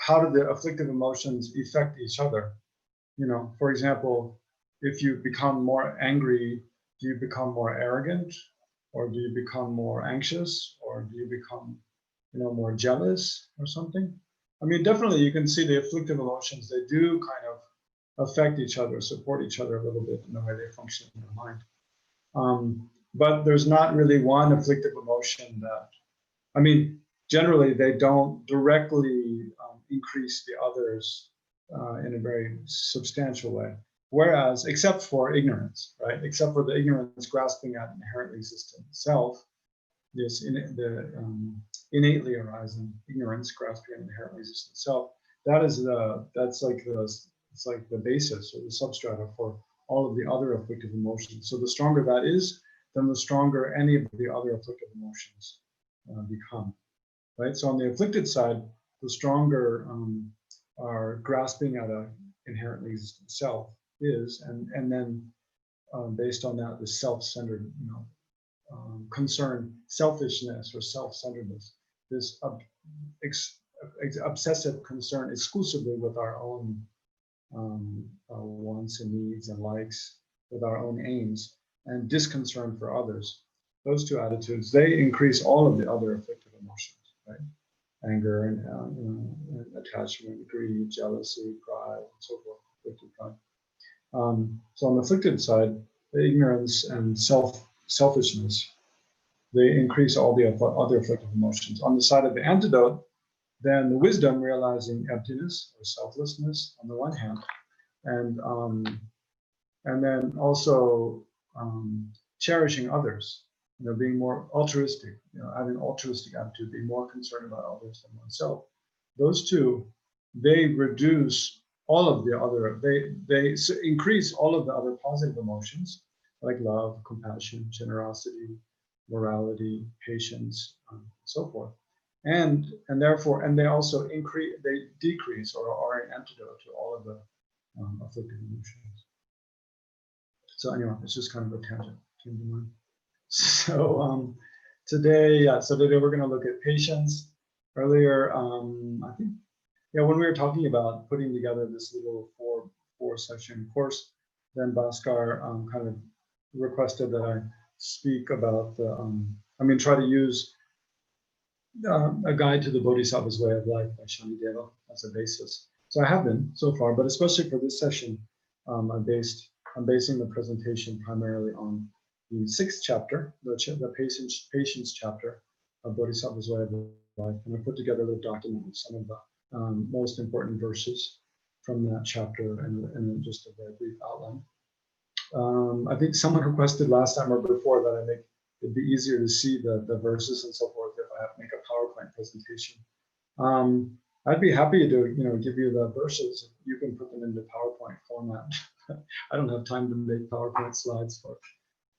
how do the afflictive emotions affect each other? For example, if you become more angry, do you become more arrogant, or do you become more anxious, or do you become, more jealous or something? I mean, definitely you can see the afflictive emotions, they do kind of affect each other, support each other a little bit in the way they function in the mind. But there's not really one afflictive emotion that, I mean, generally they don't directly increase the others in a very substantial way. Whereas, except for ignorance, right? Except for the ignorance grasping at inherently existent self, this innately arising ignorance grasping at inherently existent self, it's like the basis or the substrata for all of the other afflictive emotions. So the stronger that is, then the stronger any of the other afflictive emotions become, right? So on the afflicted side, the stronger our grasping at an inherently existent self is, and then based on that, the self-centered, concern, selfishness or self-centeredness, this obsessive concern exclusively with our own wants and needs and likes, with our own aims, and disconcern for others. Those two attitudes, they increase all of the other afflictive emotions, right? Anger and attachment, greed, jealousy, pride, and so forth, afflicted pride. So on the afflicted side, the ignorance and selfishness, they increase all the other afflictive emotions. On the side of the antidote, then the wisdom, realizing emptiness or selflessness on the one hand, and then also cherishing others, being more altruistic, having an altruistic attitude, being more concerned about others than oneself. Those two, they reduce all of the other, they increase all of the other positive emotions like love, compassion, generosity, morality, patience, so forth. And they also decrease or are an antidote to all of the afflictive emotions. So anyway, it's just kind of a tangent. So today we're going to look at patience. Earlier, I think, when we were talking about putting together this little four session course, then Bhaskar kind of requested that I speak about try to use a guide to the Bodhisattva's way of life by Shanideva as a basis. So I have been so far, but especially for this session, I'm basing the presentation primarily on the 6th chapter, the patience chapter of Bodhisattva's way of life, and I put together a document with some of the most important verses from that chapter and just a very brief outline. I think someone requested last time or before that I make it'd be easier to see the verses and so forth if I have to make a PowerPoint presentation. I'd be happy to give you the verses. You can put them into PowerPoint format. I don't have time to make PowerPoint slides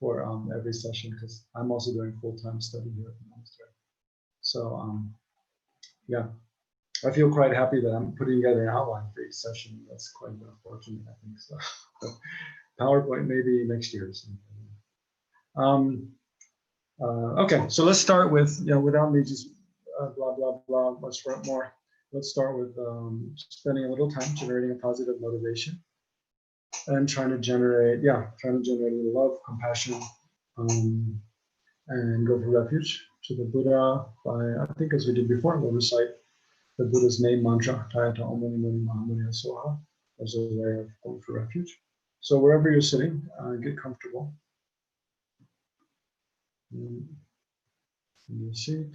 for every session because I'm also doing full-time study here at the monastery. So yeah, I feel quite happy that I'm putting together an outline for each session. That's quite fortunate, I think. So PowerPoint maybe next year or something. Okay, so let's start with, without me just blah, blah, blah, much more. Let's start with spending a little time generating a positive motivation and trying to generate a little love, compassion, and go for refuge to the Buddha by, I think as we did before, we'll recite the Buddha's name mantra, Tayata Om Mani Mahamuni Soha, as a way of going for refuge. So wherever you're sitting, get comfortable. In your seat,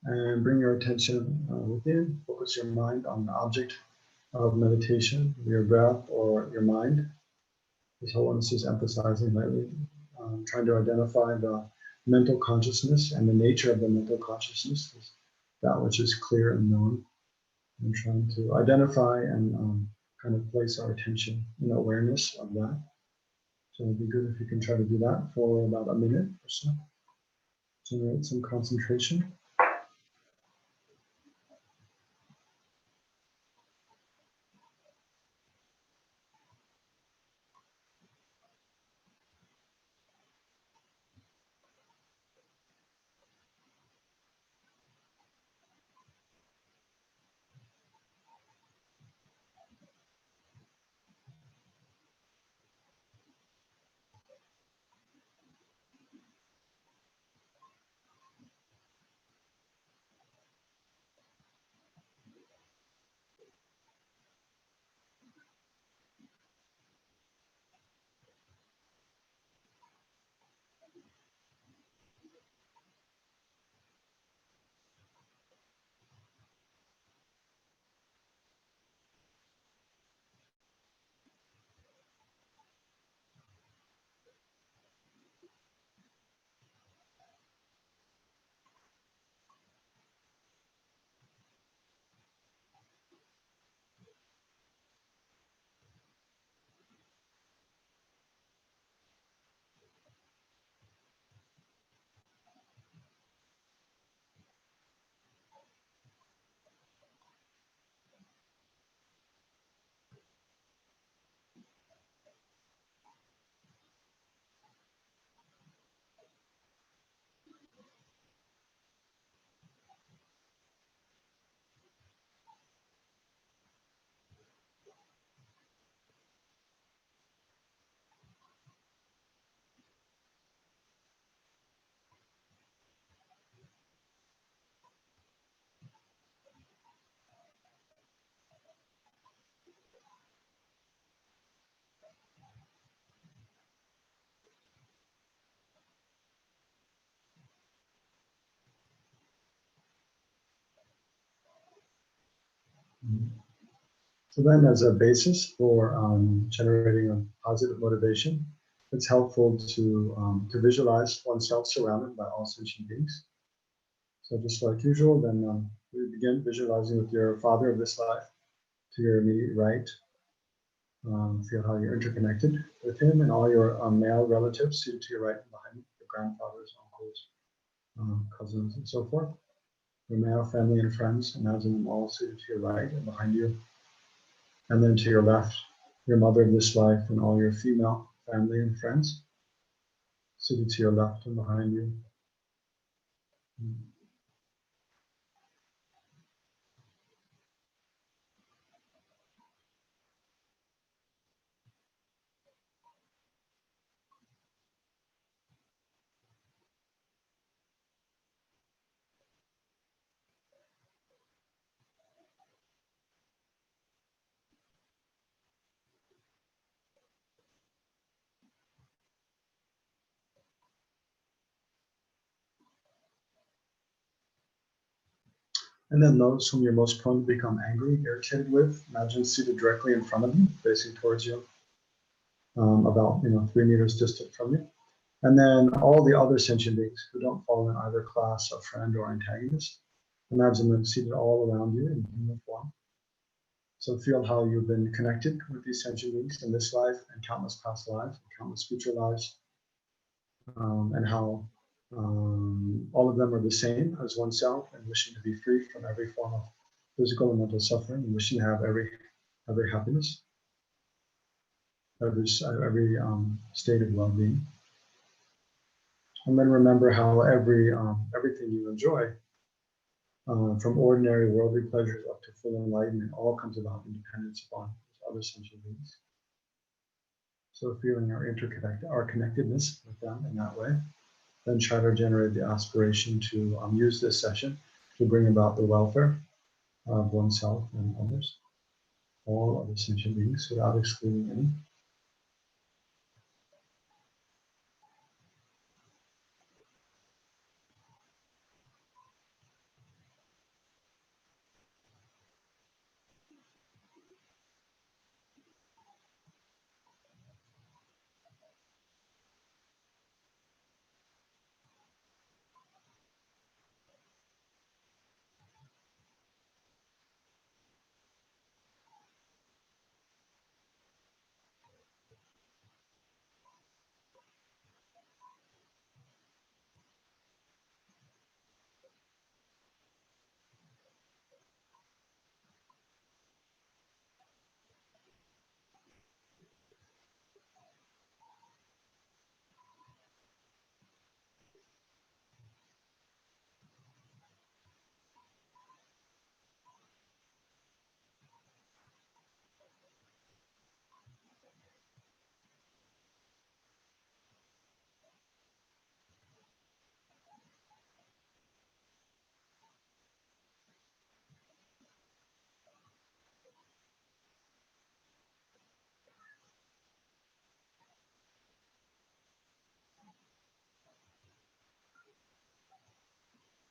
and bring your attention within. Focus your mind on the object of meditation, your breath or your mind. This whole one is just emphasizing lately, trying to identify the mental consciousness and the nature of the mental consciousness, that which is clear and known, and trying to identify and kind of place our attention in awareness of that. So it'd be good if you can try to do that for about a minute or so. Generate some concentration. Mhm. So then as a basis for generating a positive motivation, it's helpful to visualize oneself surrounded by all sentient beings. So just like usual, then we begin visualizing with your father of this life to your immediate right. Feel how you're interconnected with him and all your male relatives seated to your right and behind you, your grandfathers, uncles, cousins, and so forth. Your male family and friends, imagine them all seated to your right and behind you. And then to your left, your mother of this life and all your female family and friends seated to your left and behind you. And then those whom you're most prone to become angry, irritated with, imagine seated directly in front of you, facing towards you, about 3 meters distant from you. And then all the other sentient beings who don't fall in either class of friend or antagonist, imagine them seated all around you in human form. So feel how you've been connected with these sentient beings in this life and countless past lives, and countless future lives, and how all of them are the same as oneself and wishing to be free from every form of physical and mental suffering and wishing to have every happiness, every state of well-being. And then remember how everything you enjoy, from ordinary worldly pleasures up to full enlightenment, all comes about in dependence upon other sentient beings. So feeling our connectedness with them in that way, then try to generate the aspiration to use this session to bring about the welfare of oneself and others, all other sentient beings without excluding any.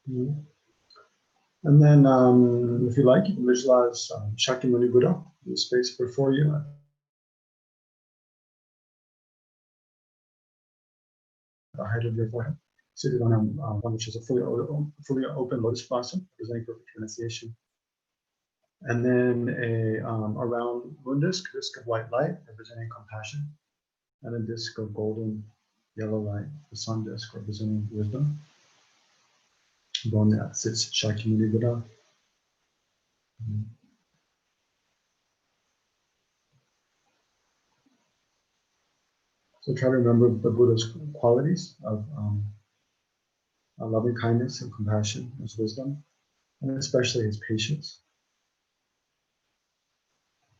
Mhm. And then, if you like, you can visualize Shakyamuni Buddha in the space before you, at the height of your forehead, seated on one which is a fully open lotus blossom, representing perfect renunciation. And then a round moon disk of white light, representing compassion, and a disk of golden yellow light, the sun disk, representing wisdom. Bone that sits Shakyamuni Buddha. So try to remember the Buddha's qualities of loving kindness and compassion, his wisdom, and especially his patience,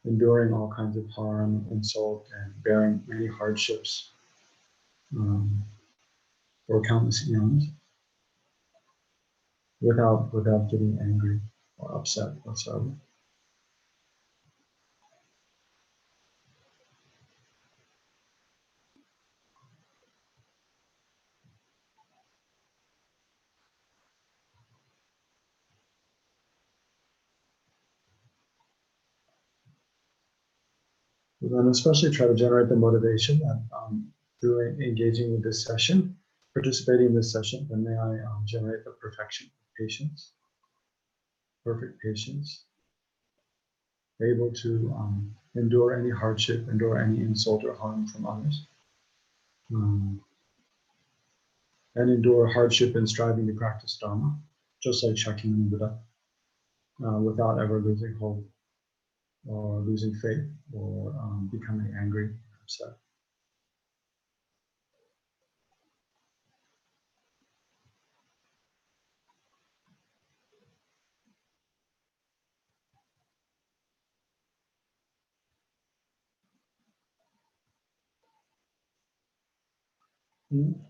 enduring all kinds of harm, insult, and bearing many hardships um, for countless eons without getting angry or upset whatsoever. And then especially try to generate the motivation that through engaging with this session, participating in this session, then may I generate the perfection of patience, perfect patience, able to endure any hardship, endure any insult or harm from others, um, and endure hardship in striving to practice Dharma, just like Shakyamuni Buddha, without ever losing hope or losing faith or becoming angry, upset.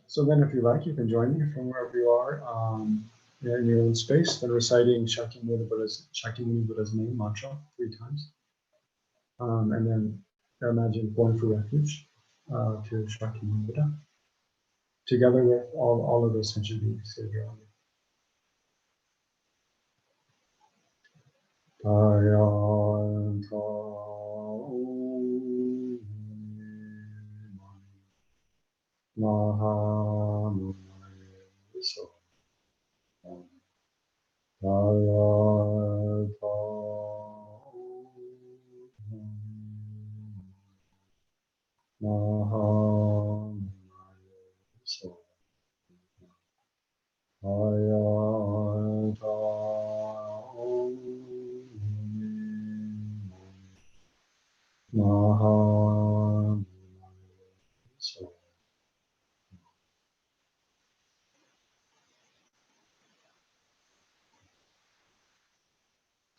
So then if you like, you can join me from wherever you are in your own space, then reciting Shakyamuni Buddha's name mantra 3 times. And then imagine going for refuge to Shakyamuni Buddha, together with all of those sentient beings here around you.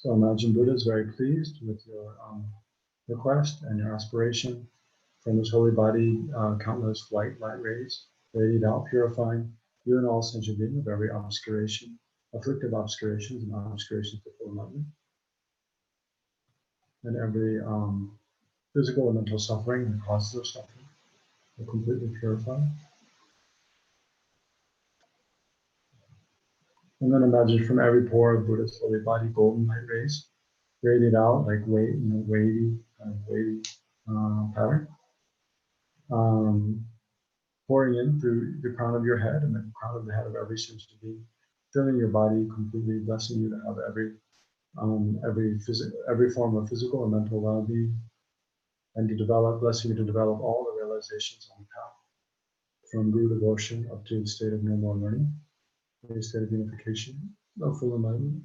So imagine Buddha is very pleased with your request and your aspiration. From his holy body, countless light rays radiate out, purifying you and all sentient beings of every obscuration, afflictive obscurations and obscurations to full enlightenment, and every physical and mental suffering and causes of suffering will completely purify. And then imagine from every pore of Buddha's holy body, golden light rays radiate out like weighty pattern, pouring in through the crown of your head and the crown of the head of every sentient being, filling your body completely, blessing you to have every form of physical and mental well-being, and to develop, blessing you to develop all the realizations on the path, from guru devotion up to the state of no more learning, the state of unification, of full enlightenment.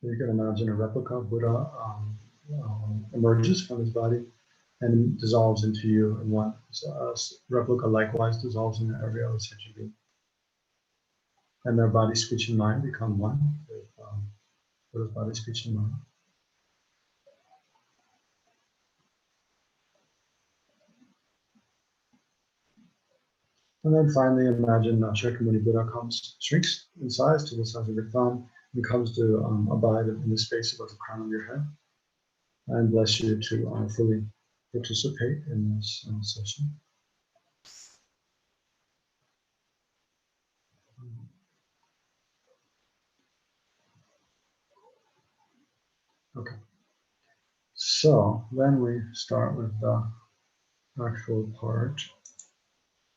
You can imagine a replica of Buddha emerges from his body and dissolves into you, and one replica likewise dissolves into every other sentient being. And their body, speech, and mind become one with Buddha's body, speech, and mind. And then finally, imagine Shakyamuni Buddha shrinks in size to the size of your thumb, and comes to abide in the space above the crown of your head, and bless you to fully participate in this session. Okay. So then we start with the actual part,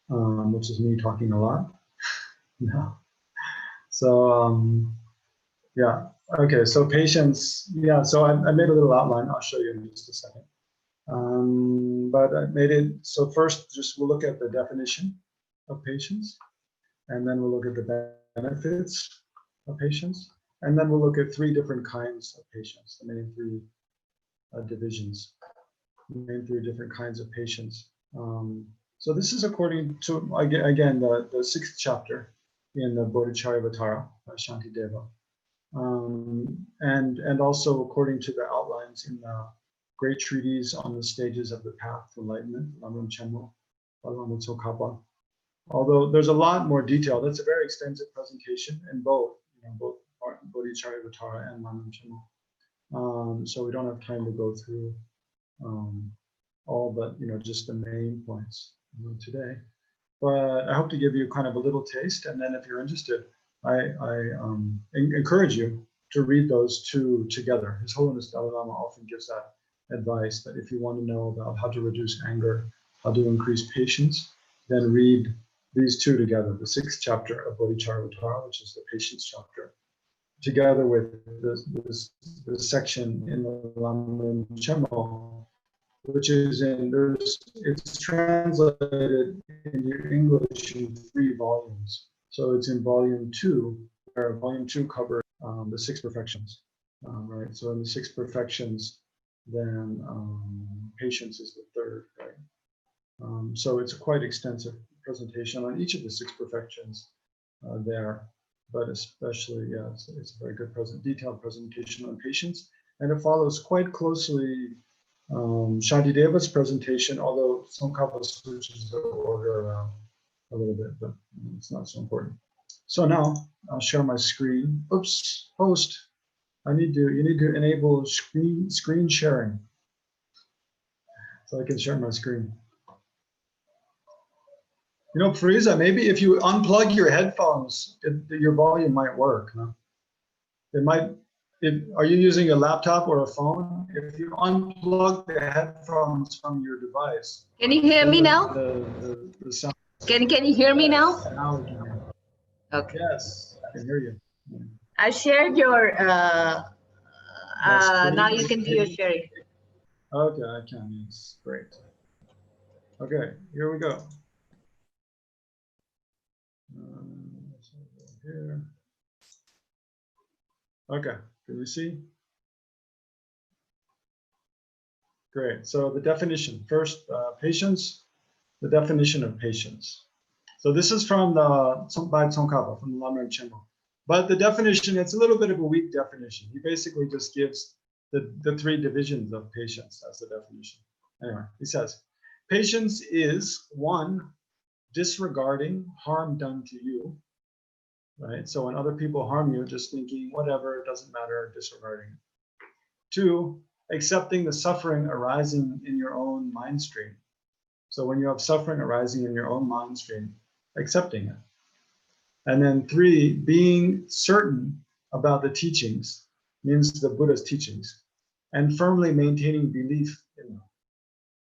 which is me talking a lot. No. So yeah, okay. So patience. Yeah. So I made a little outline. I'll show you in just a second. But I made it. So first, just we'll look at the definition of patience, and then we'll look at the benefits of patience, and then we'll look at 3 different kinds of patience, the main 3 divisions, the main 3 different kinds of patience. So this is according to, again, the 6th chapter in the Bodhicharyavatara by Shantideva. And also according to the outlines in the great treatise on the stages of the path to enlightenment, Lamrim Chenmo, Lamrim Tsokapa. Although there's a lot more detail, that's a very extensive presentation in both Bodhicharyavatara and Lamrim Chenmo. So we don't have time to go through all but just the main points today. But I hope to give you kind of a little taste, and then if you're interested, I encourage you to read those two together. His Holiness Dalai Lama often gives that advice that if you want to know about how to reduce anger, how to increase patience, then read these two together, the 6th chapter of Bodhicharyavatara, which is the patience chapter, together with this section in the Lamrim Chemo, which is it's translated into English in 3 volumes. So it's in volume 2, where volume 2 covers the 6 perfections, right? So in the 6 perfections, then patience is the 3rd, right? So it's a quite extensive presentation on each of the 6 perfections there, but especially, yeah, it's a very good detailed presentation on patience, and it follows quite closely Shantideva's presentation, although Tsongkhapa switches the order around a little bit, but it's not so important. So now I'll share my screen. Oops, host. You need to enable screen sharing so I can share my screen. Frieza, maybe if you unplug your headphones, your volume might work. No? It might. Are you using a laptop or a phone? If you unplug the headphones from your device. Can you hear me now? The sound. Can you hear me now? Now we can hear you. Okay. Yes, I can hear you. I shared your, now you can do your sharing. Okay, I can, it's great. Okay, here we go. Here. Okay, can you see? Great, so the definition. First, patience, the definition of patience. So this is from by Tsongkhapa, from the Lamrim Chenmo. But the definition, it's a little bit of a weak definition. He basically just gives the 3 divisions of patience as the definition. Anyway, he says, patience is 1, disregarding harm done to you, right? So when other people harm you, just thinking, whatever, it doesn't matter, disregarding it. 2, accepting the suffering arising in your own mind stream. So when you have suffering arising in your own mind stream, accepting it. And then 3, being certain about the teachings, means the Buddha's teachings, and firmly maintaining belief in them.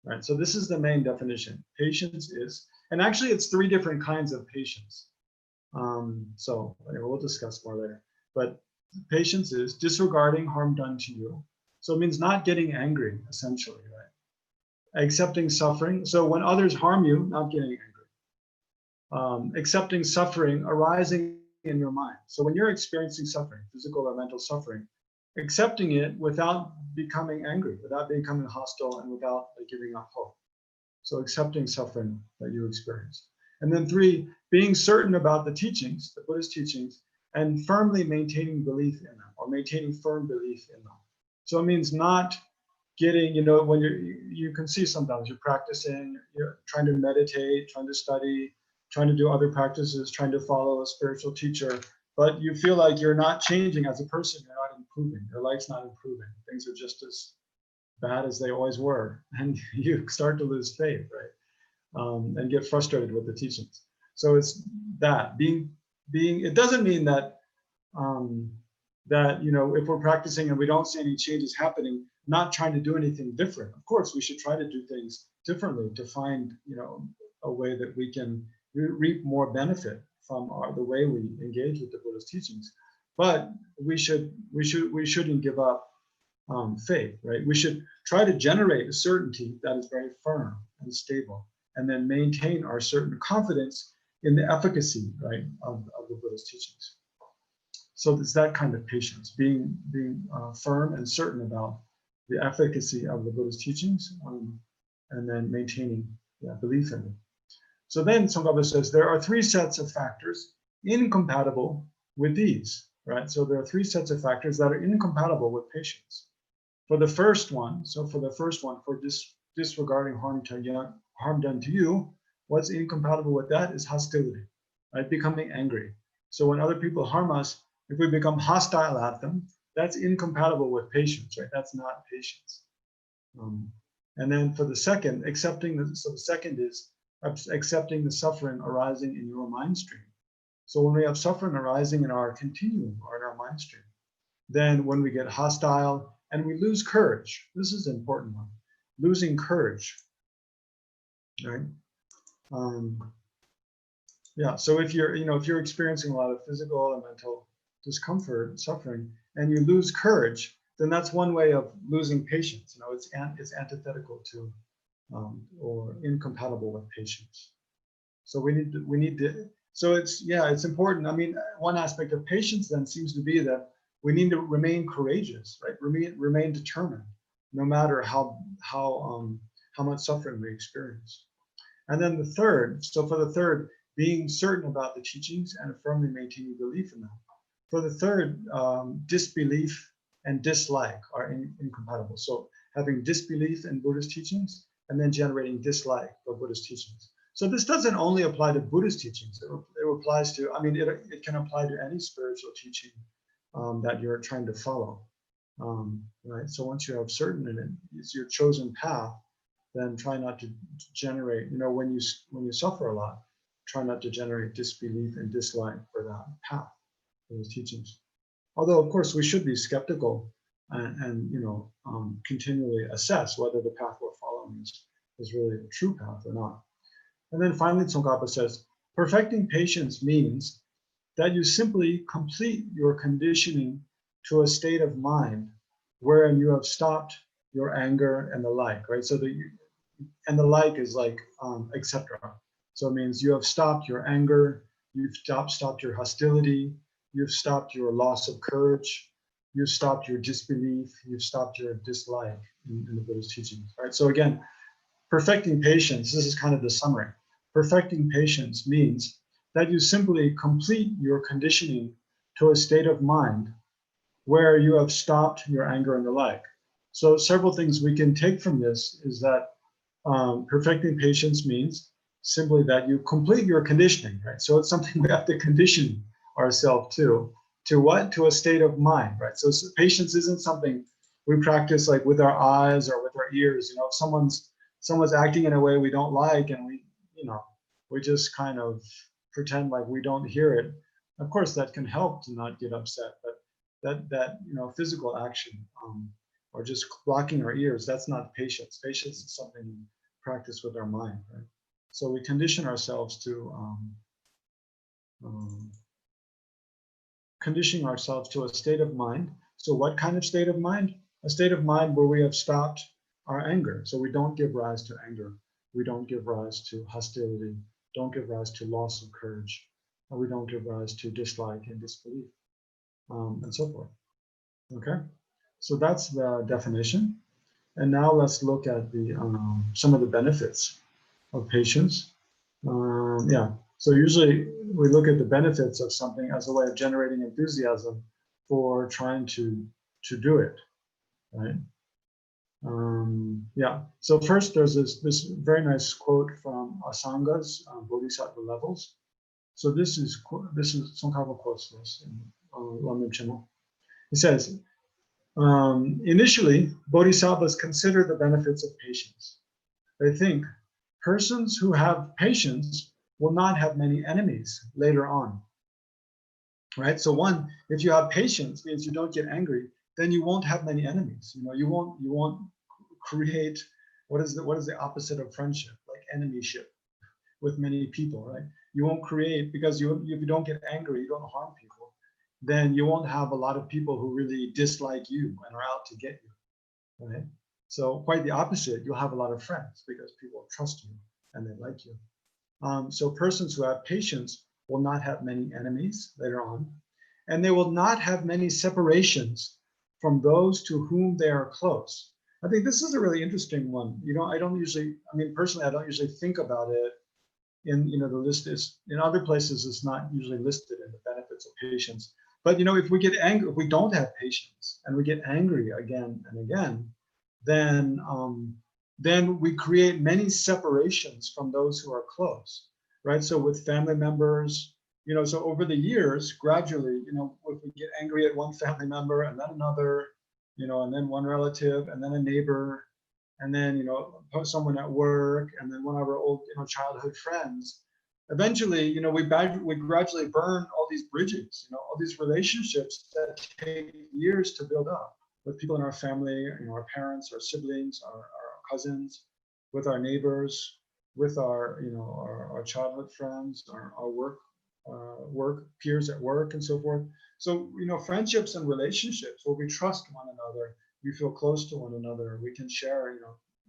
Right? So this is the main definition. Patience is, and actually it's 3 different kinds of patience. So anyway, we'll discuss more later. But patience is disregarding harm done to you. So it means not getting angry, essentially, right? Accepting suffering. So when others harm you, not getting angry. Accepting suffering arising in your mind. So when you're experiencing suffering, physical or mental suffering, accepting it without becoming angry, without becoming hostile, and without giving up hope. So accepting suffering that you experience. And then 3, being certain about the teachings, the Buddhist teachings, and firmly maintaining belief in them, or maintaining firm belief in them. So it means not getting, when you can see sometimes you're practicing, you're trying to meditate, trying to study, trying to do other practices, trying to follow a spiritual teacher, but you feel like you're not changing as a person, you're not improving, your life's not improving, things are just as bad as they always were, and you start to lose faith, right? And get frustrated with the teachings. So it's that being. It doesn't mean that if we're practicing and we don't see any changes happening, not trying to do anything different. Of course, we should try to do things differently to find a way that we can reap more benefit from the way we engage with the Buddha's teachings. But we shouldn't give up faith, right? We should try to generate a certainty that is very firm and stable, and then maintain our certain confidence in the efficacy, right, of the Buddha's teachings. So it's that kind of patience, being firm and certain about the efficacy of the Buddha's teachings, and then maintaining belief in them. So then Tsongkhapa says there are 3 sets of factors incompatible with these, right? So there are 3 sets of factors that are incompatible with patience. For the first one, for disregarding harm done to you, what's incompatible with that is hostility, right? Becoming angry. So when other people harm us, if we become hostile at them, that's incompatible with patience, right? That's not patience. And then for the second, so the second is accepting the suffering arising in your mind stream. So when we have suffering arising in our continuum or in our mind stream, then when we get hostile and we lose courage, this is an important one, losing courage, right? Yeah, so if you're experiencing a lot of physical and mental discomfort, suffering, and you lose courage, then that's one way of losing patience. It's antithetical to or incompatible with patience. So we need to. So it's important. I mean, one aspect of patience then seems to be that we need to remain courageous, right? Remain determined, no matter how much suffering we experience. And then the third. So for the third, being certain about the teachings and firmly maintaining belief in them. For the third, disbelief and dislike are incompatible. So having disbelief in Buddhist teachings and then generating dislike for Buddhist teachings. So this doesn't only apply to Buddhist teachings. It applies to, I mean, it can apply to any spiritual teaching that you're trying to follow, right? So once you have certain in it, it's your chosen path, then try not to generate, when you suffer a lot, try not to generate disbelief and dislike for that path, for those teachings. Although, of course, we should be skeptical and continually assess whether the path we're following is really a true path or not. And then finally, Tsongkhapa says, perfecting patience means that you simply complete your conditioning to a state of mind wherein you have stopped your anger and the like, right? So and the like is like, etc. So it means you have stopped your anger, you've stopped your hostility, you've stopped your loss of courage, you've stopped your disbelief, you've stopped your dislike in the Buddhist teachings, right? So again, perfecting patience, this is kind of the summary. Perfecting patience means that you simply complete your conditioning to a state of mind where you have stopped your anger and the like. So several things we can take from this is that perfecting patience means simply that you complete your conditioning, right? So it's something we have to condition ourselves to what? To a state of mind, right? So patience isn't something we practice like with our eyes or with our ears. If someone's acting in a way we don't like, and we just kind of pretend like we don't hear it. Of course, that can help to not get upset, but that physical action or just blocking our ears, that's not patience. Patience is something we practice with our mind, right? So we condition ourselves to conditioning ourselves to a state of mind. So what kind of state of mind? A state of mind where we have stopped our anger. So we don't give rise to anger. We don't give rise to hostility. Don't give rise to loss of courage. And we don't give rise to dislike and disbelief, and so forth. Okay, so that's the definition. And now let's look at the some of the benefits of patience. So usually we look at the benefits of something as a way of generating enthusiasm for trying to do it, right? So first there's this very nice quote from Asanga's Bodhisattva Levels. So this is Tsongkhapa quotes this in Lamrim Chenmo. He says, initially, bodhisattvas consider the benefits of patience. They think persons who have patience will not have many enemies later on, right? So one, if you have patience, means you don't get angry, then you won't have many enemies. You won't create, what is the opposite of friendship? Like enemyship with many people, right? You won't create, because if you don't get angry, you don't harm people, then you won't have a lot of people who really dislike you and are out to get you, right? So quite the opposite, you'll have a lot of friends because people trust you and they like you. So persons who have patience will not have many enemies later on, and they will not have many separations from those to whom they are close. I think this is a really interesting one. Personally, I don't usually think about it in, the list is, in other places, it's not usually listed in the benefits of patience. But, if we get angry, if we don't have patience and we get angry again and again, then we create many separations from those who are close, right? So with family members, so over the years, gradually, if we get angry at one family member and then another, and then one relative and then a neighbor, and then, you know, someone at work, and then one of our old, you know, childhood friends. Eventually, you know, we gradually burn all these bridges, you know, all these relationships that take years to build up with people in our family, you know, our parents, our siblings, our cousins, with our neighbors, with our, you know, our childhood friends, our work peers at work, and so forth. So, you know, friendships and relationships where we trust one another, we feel close to one another, we can share,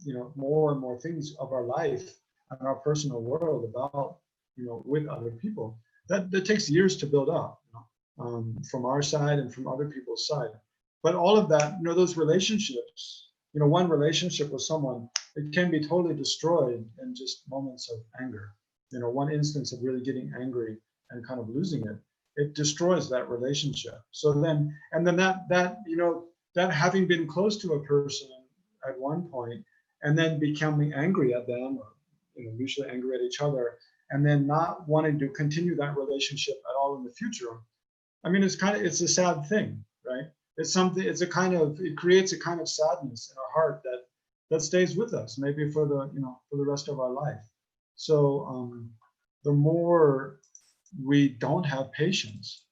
you know, more and more things of our life and our personal world about, you know, with other people. That takes years to build up, you know, from our side and from other people's side. But all of that, you know, those relationships, you know, one relationship with someone, it can be totally destroyed in just moments of anger. You know, one instance of really getting angry and kind of losing it, it destroys that relationship. So then, and then that, you know, that having been close to a person at one point and then becoming angry at them, or, you know, mutually angry at each other, and then not wanting to continue that relationship at all in the future. I mean, it's a sad thing, right? It creates a kind of sadness in our heart that stays with us, maybe for the rest of our life. So the more we don't have patience,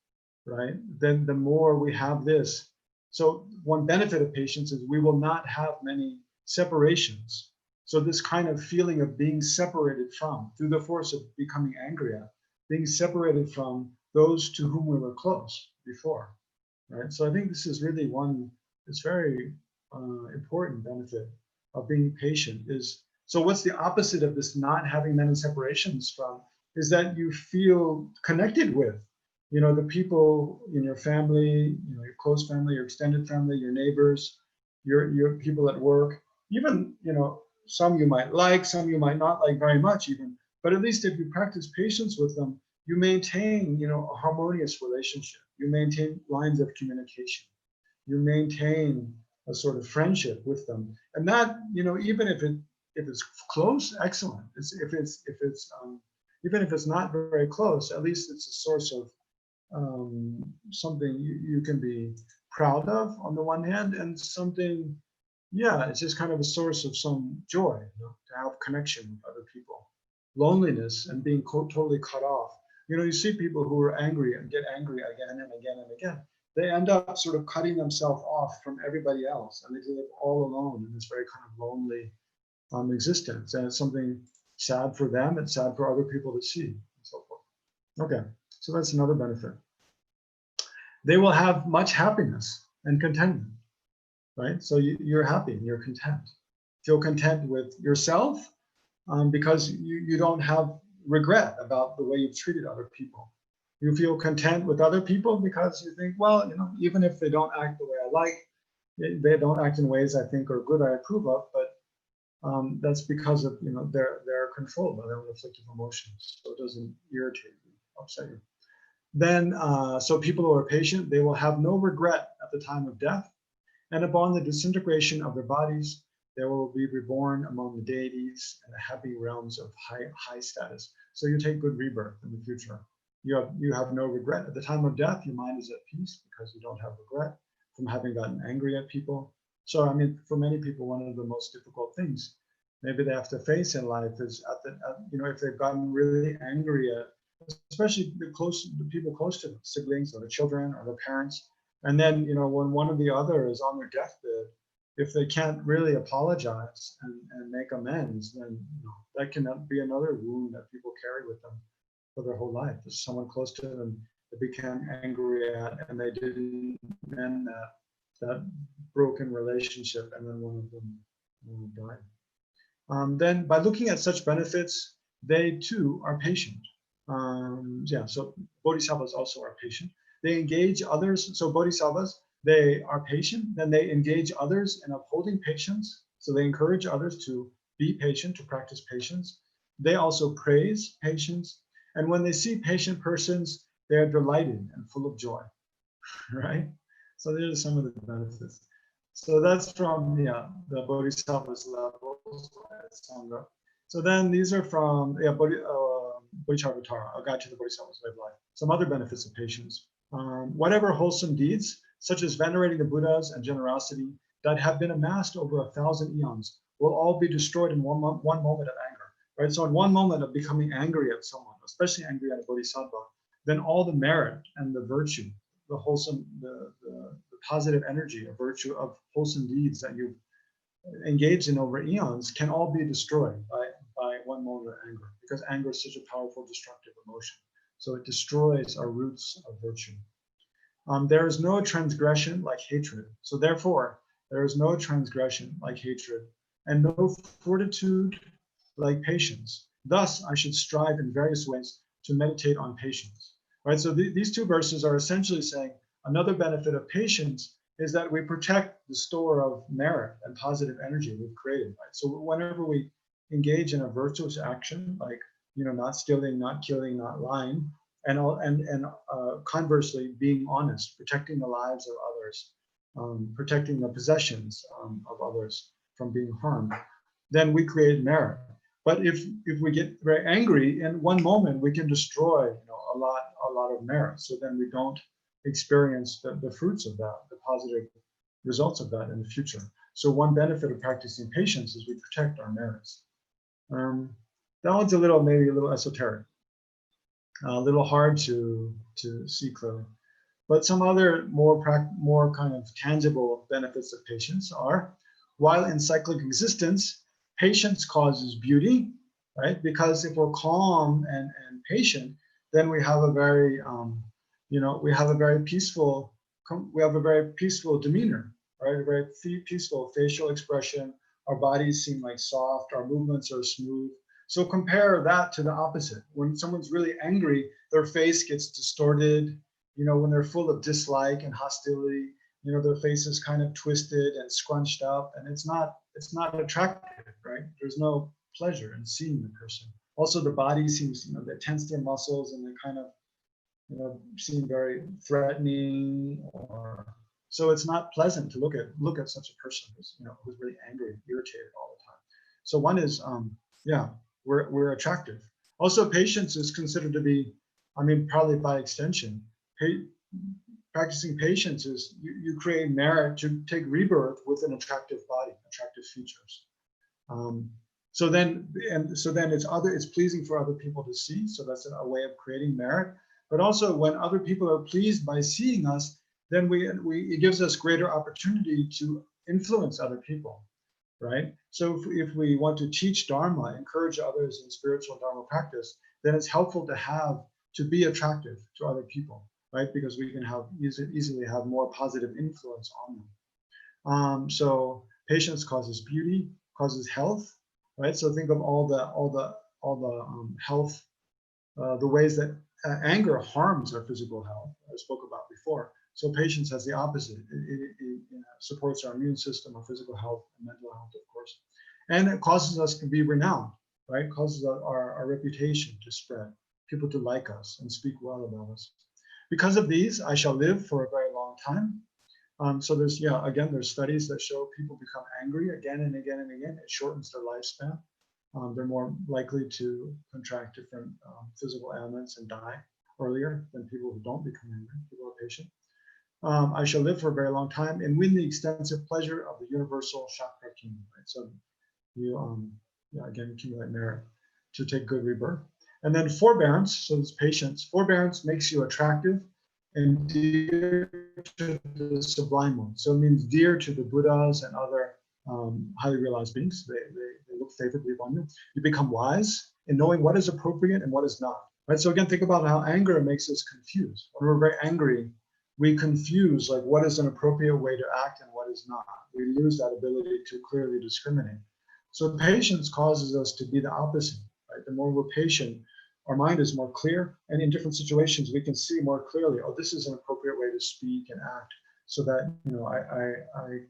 right, then the more we have this. So one benefit of patience is we will not have many separations. So this kind of feeling of being separated from, through the force of becoming angry at, being separated from those to whom we were close before, right? So I think this is really it's very important benefit of being patient is, so what's the opposite of this not having many separations from, is that you feel connected with, you know, the people in your family, you know, your close family, your extended family, your neighbors, your people at work, even, you know, some you might like, some you might not like very much even, but at least if you practice patience with them, you maintain, you know, a harmonious relationship. You maintain lines of communication. You maintain a sort of friendship with them, and that, you know, even if it's close, excellent. Even if it's not very close, at least it's a source of something you can be proud of on the one hand, and something, yeah, it's just kind of a source of some joy, you know, to have connection with other people. Loneliness and being totally cut off. You know, you see people who are angry and get angry again and again and again. They end up sort of cutting themselves off from everybody else, and they live all alone in this very kind of lonely existence. And it's something sad for them. It's sad for other people to see, and so forth. Okay, so that's another benefit. They will have much happiness and contentment, right? So you're happy and you're content. Feel content with yourself because you don't have regret about the way you've treated other people. You feel content with other people because you think, well, you know, even if they don't act the way I like, they don't act in ways I think are good, I approve of, but that's because of, you know, they're controlled by their own afflictive emotions, so it doesn't irritate you, upset you. Then, so people who are patient, they will have no regret at the time of death, and upon the disintegration of their bodies, they will be reborn among the deities and the happy realms of high status. So you take good rebirth in the future. You have no regret at the time of death. Your mind is at peace because you don't have regret from having gotten angry at people. So I mean, for many people, one of the most difficult things maybe they have to face in life is you know, if they've gotten really angry at, especially the people close to them, siblings or the children or their parents, and then, you know, when one or the other is on their deathbed, if they can't really apologize and make amends, then, you know, that can be another wound that people carry with them for their whole life. There's someone close to them they became angry at, and they didn't mend that broken relationship, and then one of them died. Then, by looking at such benefits, they too are patient. Yeah, so bodhisattvas also are patient. They engage others. So bodhisattvas, they are patient, then they engage others in upholding patience. So they encourage others to be patient, to practice patience. They also praise patience. And when they see patient persons, they are delighted and full of joy, right? So these are some of the benefits. So that's from the bodhisattva's levels at Sangha. So then these are from Bodhicharvatara, a guide to the bodhisattva's way of life. Some other benefits of patience. Whatever wholesome deeds, such as venerating the Buddhas and generosity, that have been amassed over 1,000 eons will all be destroyed in one moment of anger, right? So in one moment of becoming angry at someone, especially angry at a bodhisattva, then all the merit and the virtue, the wholesome, the positive energy, a virtue of wholesome deeds that you've engaged in over eons can all be destroyed by one moment of anger, because anger is such a powerful destructive emotion. So it destroys our roots of virtue. There is no transgression like hatred. So therefore, there is no transgression like hatred, and no fortitude like patience. Thus, I should strive in various ways to meditate on patience. Right? So these two verses are essentially saying another benefit of patience is that we protect the store of merit and positive energy we've created. Right? So whenever we engage in a virtuous action, like not stealing, not killing, not lying, and conversely, being honest, protecting the lives of others, protecting the possessions of others from being harmed, then we create merit. But if we get very angry, in one moment we can destroy a lot of merit. So then we don't experience the fruits of that, the positive results of that in the future. So one benefit of practicing patience is we protect our merits. That one's maybe a little esoteric, a little hard to see clearly. But some other more kind of tangible benefits of patience are, while in cyclic existence, patience causes beauty, right? Because if we're calm and patient, then we have a very we have a very peaceful demeanor, right? A very peaceful facial expression. Our bodies seem like soft, our movements are smooth. So compare that to the opposite. When someone's really angry, their face gets distorted. When they're full of dislike and hostility, their face is kind of twisted and scrunched up, and it's not attractive, right? There's no pleasure in seeing the person. Also, the body seems, they tense their muscles and they kind of, seem very threatening, so it's not pleasant to look at such a person who's really angry, irritated all the time. So one is, we're attractive. Also, patience is considered to be, probably by extension, practicing patience is you create merit to take rebirth with an attractive body, attractive features. So then it's pleasing for other people to see. So that's a way of creating merit. But also, when other people are pleased by seeing us, then it gives us greater opportunity to influence other people, right? So if we want to teach Dharma, encourage others in spiritual Dharma practice, then it's helpful to be attractive to other people, right? Because we can easily have more positive influence on them. So patience causes beauty, causes health, right? So think of all the health, the ways that anger harms our physical health, I spoke about before. So patience has the opposite. It supports our immune system, our physical health, and mental health, of course. And it causes us to be renowned, right? It causes our reputation to spread, people to like us and speak well about us. Because of these, I shall live for a very long time. So there's studies that show people become angry again and again and again. It shortens their lifespan. They're more likely to contract different physical ailments and die earlier than people who don't become angry, people who are patient. I shall live for a very long time and win the extensive pleasure of the universal chakra kingdom. Right? So you again accumulate merit to take good rebirth. And then forbearance, so it's patience. Forbearance makes you attractive and dear to the sublime one. So it means dear to the Buddhas and other highly realized beings. They look favorably upon you. You become wise in knowing what is appropriate and what is not. Right. So again, think about how anger makes us confused. When we're very angry, we confuse like what is an appropriate way to act and what is not. We lose that ability to clearly discriminate. So patience causes us to be the opposite. Right. The more we're patient, our mind is more clear, and in different situations we can see more clearly, oh, this is an appropriate way to speak and act, so that I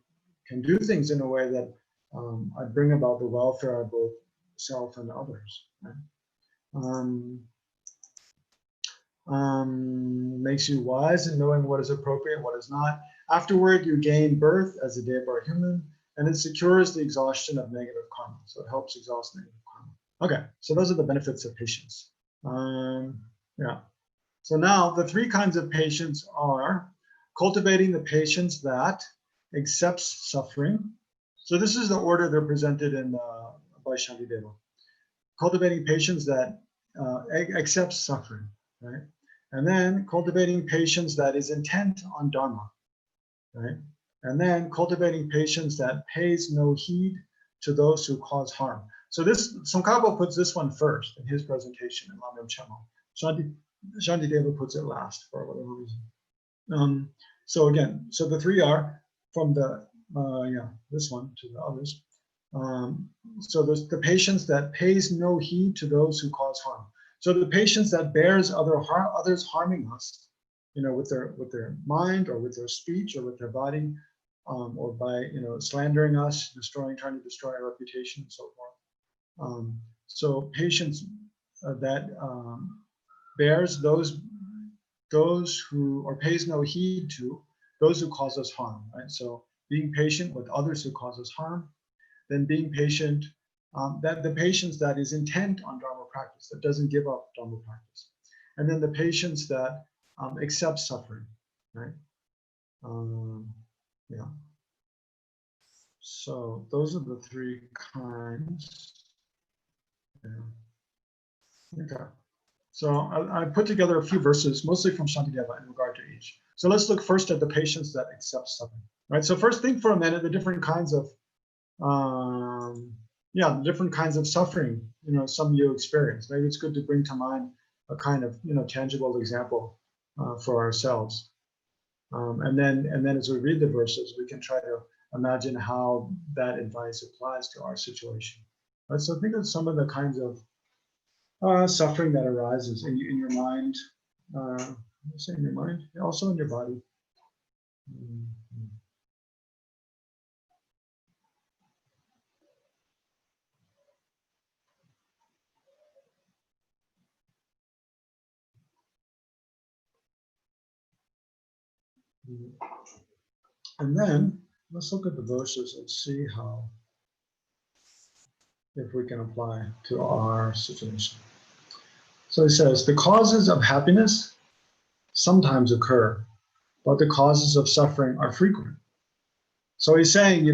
can do things in a way that I bring about the welfare of both self and others. Right? Makes you wise in knowing what is appropriate, what is not. Afterward, you gain birth as a Deva human, and it secures the exhaustion of negative karma. So it helps exhaust negative karma. Okay, so those are the benefits of patience. So now the three kinds of patience are cultivating the patience that accepts suffering. So this is the order they're presented in by Shantideva. Cultivating patience that accepts suffering, right? And then cultivating patience that is intent on Dharma, right? And then cultivating patience that pays no heed to those who cause harm. So this, Tsongkhapa puts this one first in his presentation in Lamrim Chemo. Shantideva puts it last for whatever reason. So again, so the three are from the, this one to the others. So there's the patience that pays no heed to those who cause harm. So the patience that bears others harming us, with their mind or with their speech or with their body, or by slandering us, trying to destroy our reputation and so forth. So patience that bears those who, or pays no heed to those who cause us harm, right? So being patient with others who cause us harm, then being patient, that the patience that is intent on Dharma practice, that doesn't give up Dharma practice. And then the patience that accepts suffering, right? Yeah. So those are the three kinds. Yeah. Okay. So I put together a few verses, mostly from Shantideva in regard to each. So let's look first at the patience that accepts suffering, right? So first think for a minute the different kinds of, different kinds of suffering, some you experience. Maybe it's good to bring to mind a kind of, tangible example for ourselves. And then as we read the verses, we can try to imagine how that advice applies to our situation. Right? So think of some of the kinds of suffering that arises in your mind, say in your mind, also in your body. And then let's look at the verses and see how, if we can apply to our situation. So he says, the causes of happiness sometimes occur, but the causes of suffering are frequent. So he's saying,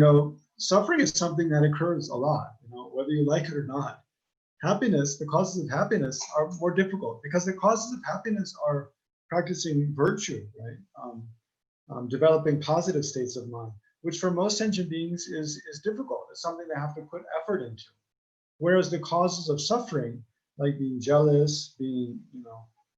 suffering is something that occurs a lot, whether you like it or not. Happiness, the causes of happiness are more difficult because the causes of happiness are practicing virtue, right? Developing positive states of mind, which for most sentient beings is difficult. It's something they have to put effort into. Whereas the causes of suffering, like being jealous, being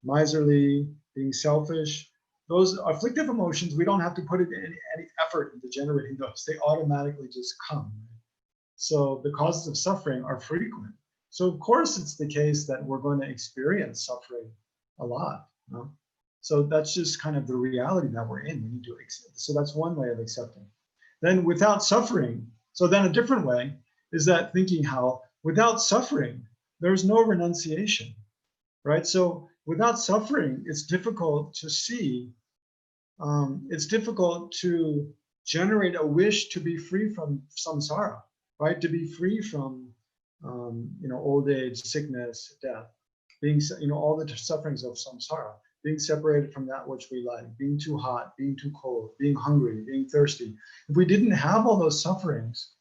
miserly, being selfish, those afflictive emotions, we don't have to put any effort into generating those. They automatically just come. So the causes of suffering are frequent. So of course it's the case that we're going to experience suffering a lot. So that's just kind of the reality that we're in. We need to accept. So that's one way of accepting. Then without suffering, so then a different way is that thinking how without suffering, there's no renunciation, right? So without suffering, it's difficult to see, it's difficult to generate a wish to be free from samsara, right? To be free from, old age, sickness, death, being, all the sufferings of samsara, being separated from that which we like, being too hot, being too cold, being hungry, being thirsty. If we didn't have all those sufferings,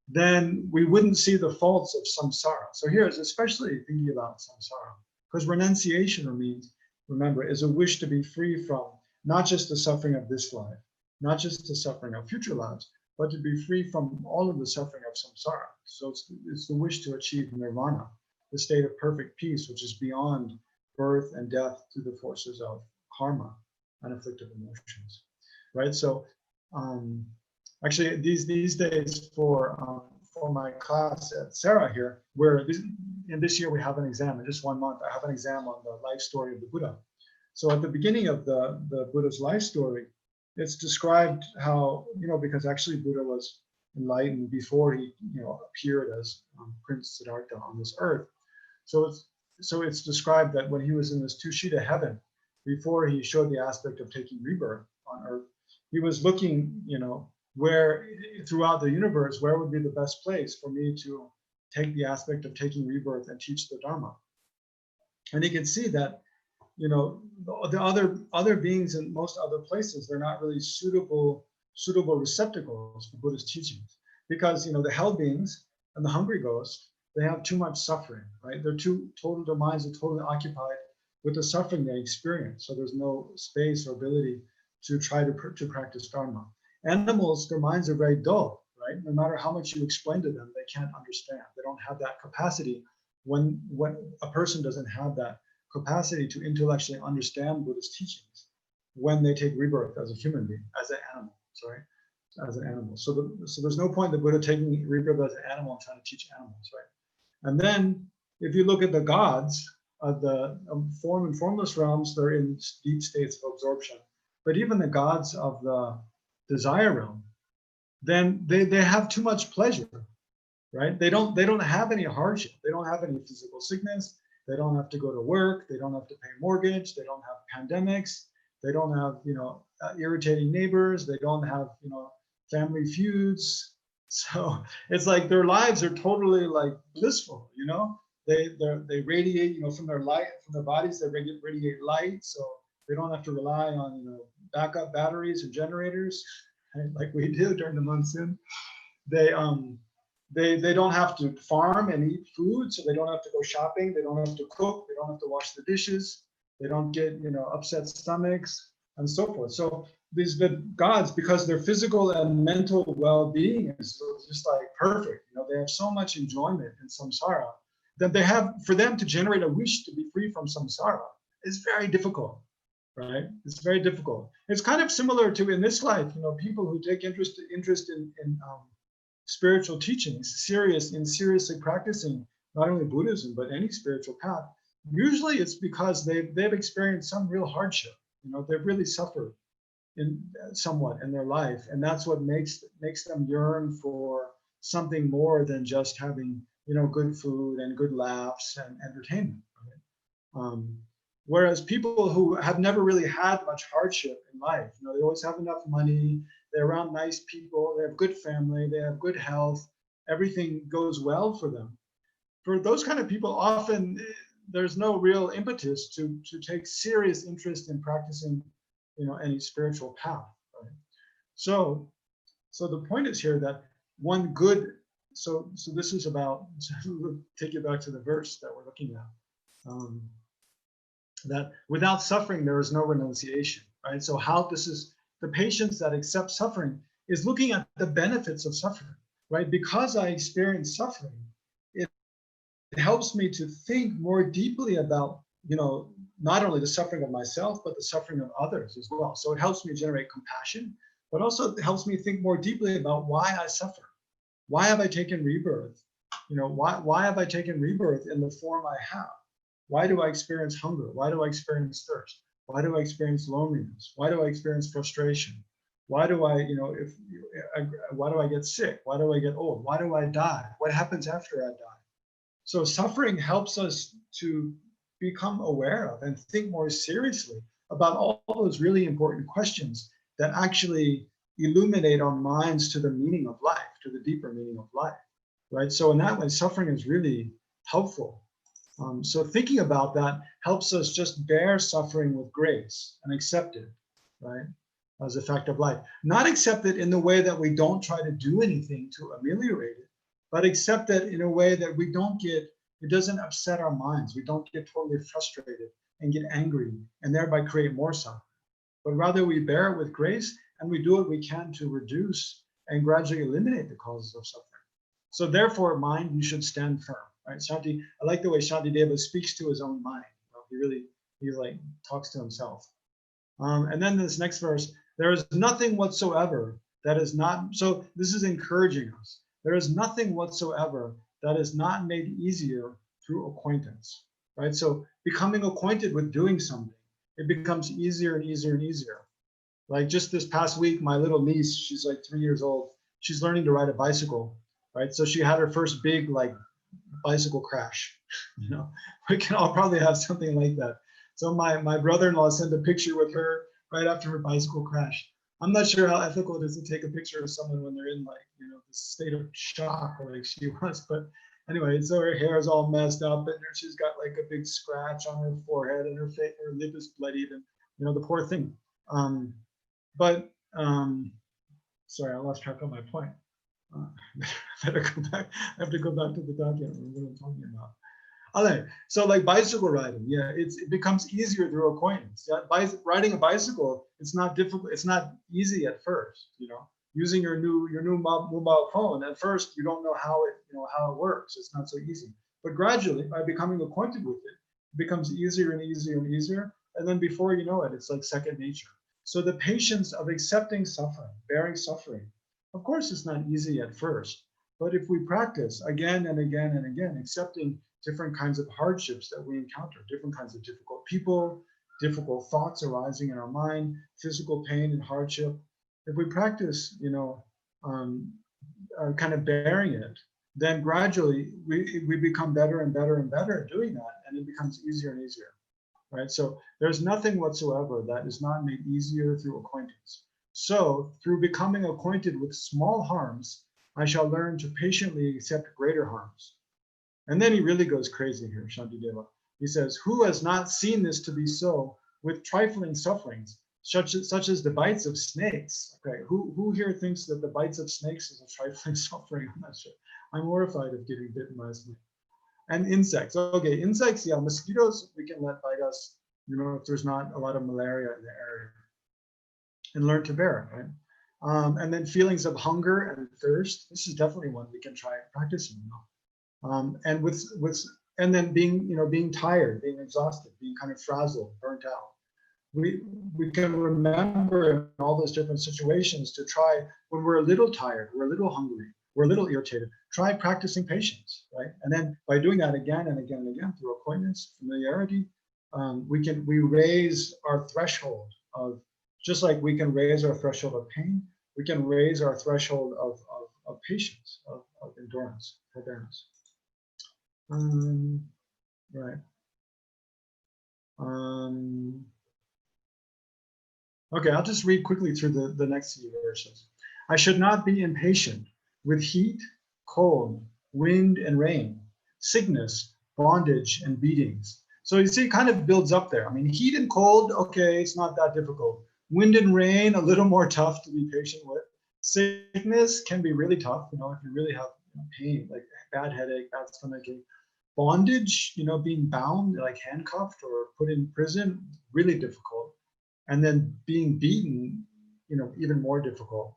then we wouldn't see the faults of samsara. So here is especially thinking about samsara, because renunciation means, remember, is a wish to be free from not just the suffering of this life, not just the suffering of future lives, but to be free from all of the suffering of samsara. So it's the wish to achieve nirvana, the state of perfect peace, which is beyond birth and death through the forces of karma and afflictive emotions, right? So actually these days for my class at Sarah here, where in this year we have an exam, in just 1 month, I have an exam on the life story of the Buddha. So at the beginning of the Buddha's life story, it's described how, because actually Buddha was enlightened before he, appeared as Prince Siddhartha on this earth. So it's described that when he was in this Tushita heaven, before he showed the aspect of taking rebirth on earth, he was looking, where throughout the universe, where would be the best place for me to take the aspect of taking rebirth and teach the Dharma. And he can see that, the other beings in most other places, they're not really suitable suitable receptacles for Buddhist teachings, because the hell beings and the hungry ghosts, they have too much suffering, right? Their minds are totally occupied with the suffering they experience. So there's no space or ability to try to practice Dharma. Animals, their minds are very dull, right? No matter how much you explain to them, they can't understand. They don't have that capacity. When a person doesn't have that capacity to intellectually understand Buddhist teachings, when they take rebirth as a human being, as an animal, sorry, as an animal. So there's no point in the Buddha taking rebirth as an animal and trying to teach animals, right? And then if you look at the gods of the form and formless realms, they're in deep states of absorption. But even the gods of the desire realm, then they have too much pleasure, right? They don't have any hardship. They don't have any physical sickness. They don't have to go to work. They don't have to pay mortgage. They don't have pandemics. They don't have irritating neighbors. They don't have family feuds. So it's like their lives are totally like blissful. They radiate from their bodies. They radiate light, so they don't have to rely on backup batteries and generators, right, like we do during the monsoon. They don't have to farm and eat food, so they don't have to go shopping. They don't have to cook. They don't have to wash the dishes. They don't get upset stomachs and so forth. So the gods, because their physical and mental well-being is just like perfect. They have so much enjoyment in samsara that for them to generate a wish to be free from samsara is very difficult, right? It's very difficult. It's kind of similar to in this life, people who take interest in spiritual teachings, seriously practicing not only Buddhism but any spiritual path. Usually it's because they've experienced some real hardship. They've really suffered somewhat in their life, and that's what makes them yearn for something more than just having good food and good laughs and entertainment. Right? Whereas people who have never really had much hardship in life, they always have enough money, they're around nice people, they have good family, they have good health, everything goes well for them. For those kind of people, often there's no real impetus to take serious interest in practicing any spiritual path. Right? So the point is here that one good, so this is about, we'll take you back to the verse that we're looking at, that without suffering there is no renunciation, right? So how this is, the patience that accepts suffering is looking at the benefits of suffering, right? Because I experience suffering, it helps me to think more deeply about not only the suffering of myself, but the suffering of others as well. So it helps me generate compassion, but also it helps me think more deeply about why I suffer. Why have I taken rebirth? Why have I taken rebirth in the form I have? Why do I experience hunger? Why do I experience thirst? Why do I experience loneliness? Why do I experience frustration? Why do I get sick? Why do I get old? Why do I die? What happens after I die? So suffering helps us to become aware of and think more seriously about all those really important questions that actually illuminate our minds to the meaning of life, to the deeper meaning of life, right? So in that way, suffering is really helpful. So thinking about that helps us just bear suffering with grace and accept it, right, as a fact of life. Not accept it in the way that we don't try to do anything to ameliorate it, but accept it in a way that it doesn't upset our minds. We don't get totally frustrated and get angry and thereby create more suffering. But rather we bear it with grace and we do what we can to reduce and gradually eliminate the causes of suffering. So therefore, mind, you should stand firm, right? Shanti, I like the way Shantideva speaks to his own mind. He like talks to himself. And then this next verse, there is nothing whatsoever that is not, so this is encouraging us. There is nothing whatsoever that is not made easier through acquaintance, right? So becoming acquainted with doing something, it becomes easier and easier and easier. Like just this past week, my little niece, she's like 3 years old, she's learning to ride a bicycle, right? So she had her first big like bicycle crash. We can all probably have something like that. So my brother-in-law sent a picture with her right after her bicycle crash. I'm not sure how ethical it is to take a picture of someone when they're in like, this state of shock like she was. But anyway, so her hair is all messed up and she's got like a big scratch on her forehead and her lip is bloodied and, the poor thing. sorry, I lost track of my point. Better go back. I have to go back to the document. What I'm talking about. All right. So like bicycle riding, yeah, it becomes easier through acquaintance. Yeah, riding a bicycle, it's not difficult. It's not easy at first. You know, using your new mobile phone at first, you don't know how it works. It's not so easy. But gradually, by becoming acquainted with it, it becomes easier and easier and easier. And then before you know it, it's like second nature. So the patience of accepting suffering, bearing suffering, of course, it's not easy at first. But if we practice again and again and again, accepting different kinds of hardships that we encounter, different kinds of difficult people, difficult thoughts arising in our mind, physical pain and hardship. If we practice, kind of bearing it, then gradually we become better and better and better at doing that, and it becomes easier and easier, right? So there's nothing whatsoever that is not made easier through acquaintance. So through becoming acquainted with small harms, I shall learn to patiently accept greater harms. And then he really goes crazy here, Shantideva. He says, who has not seen this to be so with trifling sufferings, such as the bites of snakes? Okay, who here thinks that the bites of snakes is a trifling suffering? I'm not sure. I'm horrified of getting bitten by a snake. And insects. Okay, insects, yeah, mosquitoes, we can let bite us, if there's not a lot of malaria in the area. And learn to bear it, right? And then feelings of hunger and thirst. This is definitely one we can try practicing. And then being tired, being exhausted, being kind of frazzled, burnt out. We can remember in all those different situations to try when we're a little tired, we're a little hungry, we're a little irritated, try practicing patience, right? And then by doing that again and again and again through acquaintance, familiarity, we raise our threshold of, just like we can raise our threshold of pain, we can raise our threshold of patience, of endurance, forbearance. Right. Okay, I'll just read quickly through the next few verses. I should not be impatient with heat, cold, wind, and rain, sickness, bondage, and beatings. So you see, it kind of builds up there. I mean, heat and cold, okay, it's not that difficult. Wind and rain, a little more tough to be patient with. Sickness can be really tough, if you really have pain, like bad headache, bad stomachache. Bondage, being bound, like handcuffed or put in prison, really difficult. And then being beaten, even more difficult.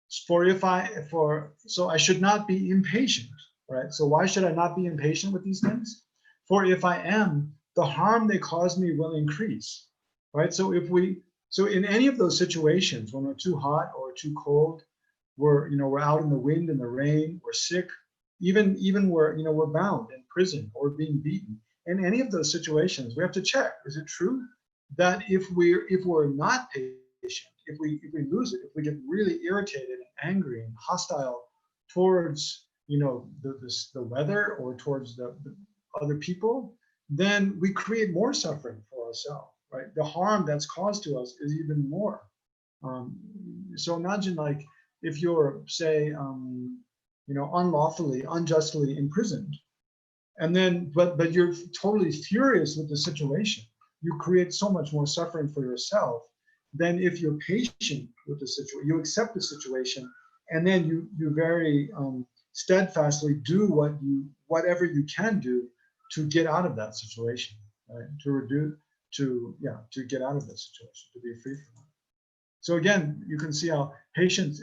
So I should not be impatient, right? So why should I not be impatient with these things? For if I am, the harm they cause me will increase, right? So in any of those situations, when we're too hot or too cold, we're out in the wind and the rain, we're sick, even we're bound in prison or being beaten. In any of those situations, we have to check: is it true that if we're not patient, if we lose it, if we get really irritated and angry and hostile towards the weather or towards the other people, then we create more suffering for ourselves, right? The harm that's caused to us is even more. So imagine, like, if you're, say, unlawfully, unjustly imprisoned, and then but you're totally furious with the situation. You create so much more suffering for yourself than if you're patient with the situation. You accept the situation, and then you very steadfastly do whatever you can do to get out of that situation, right? To get out of that situation, to be free from it. So again, you can see how patience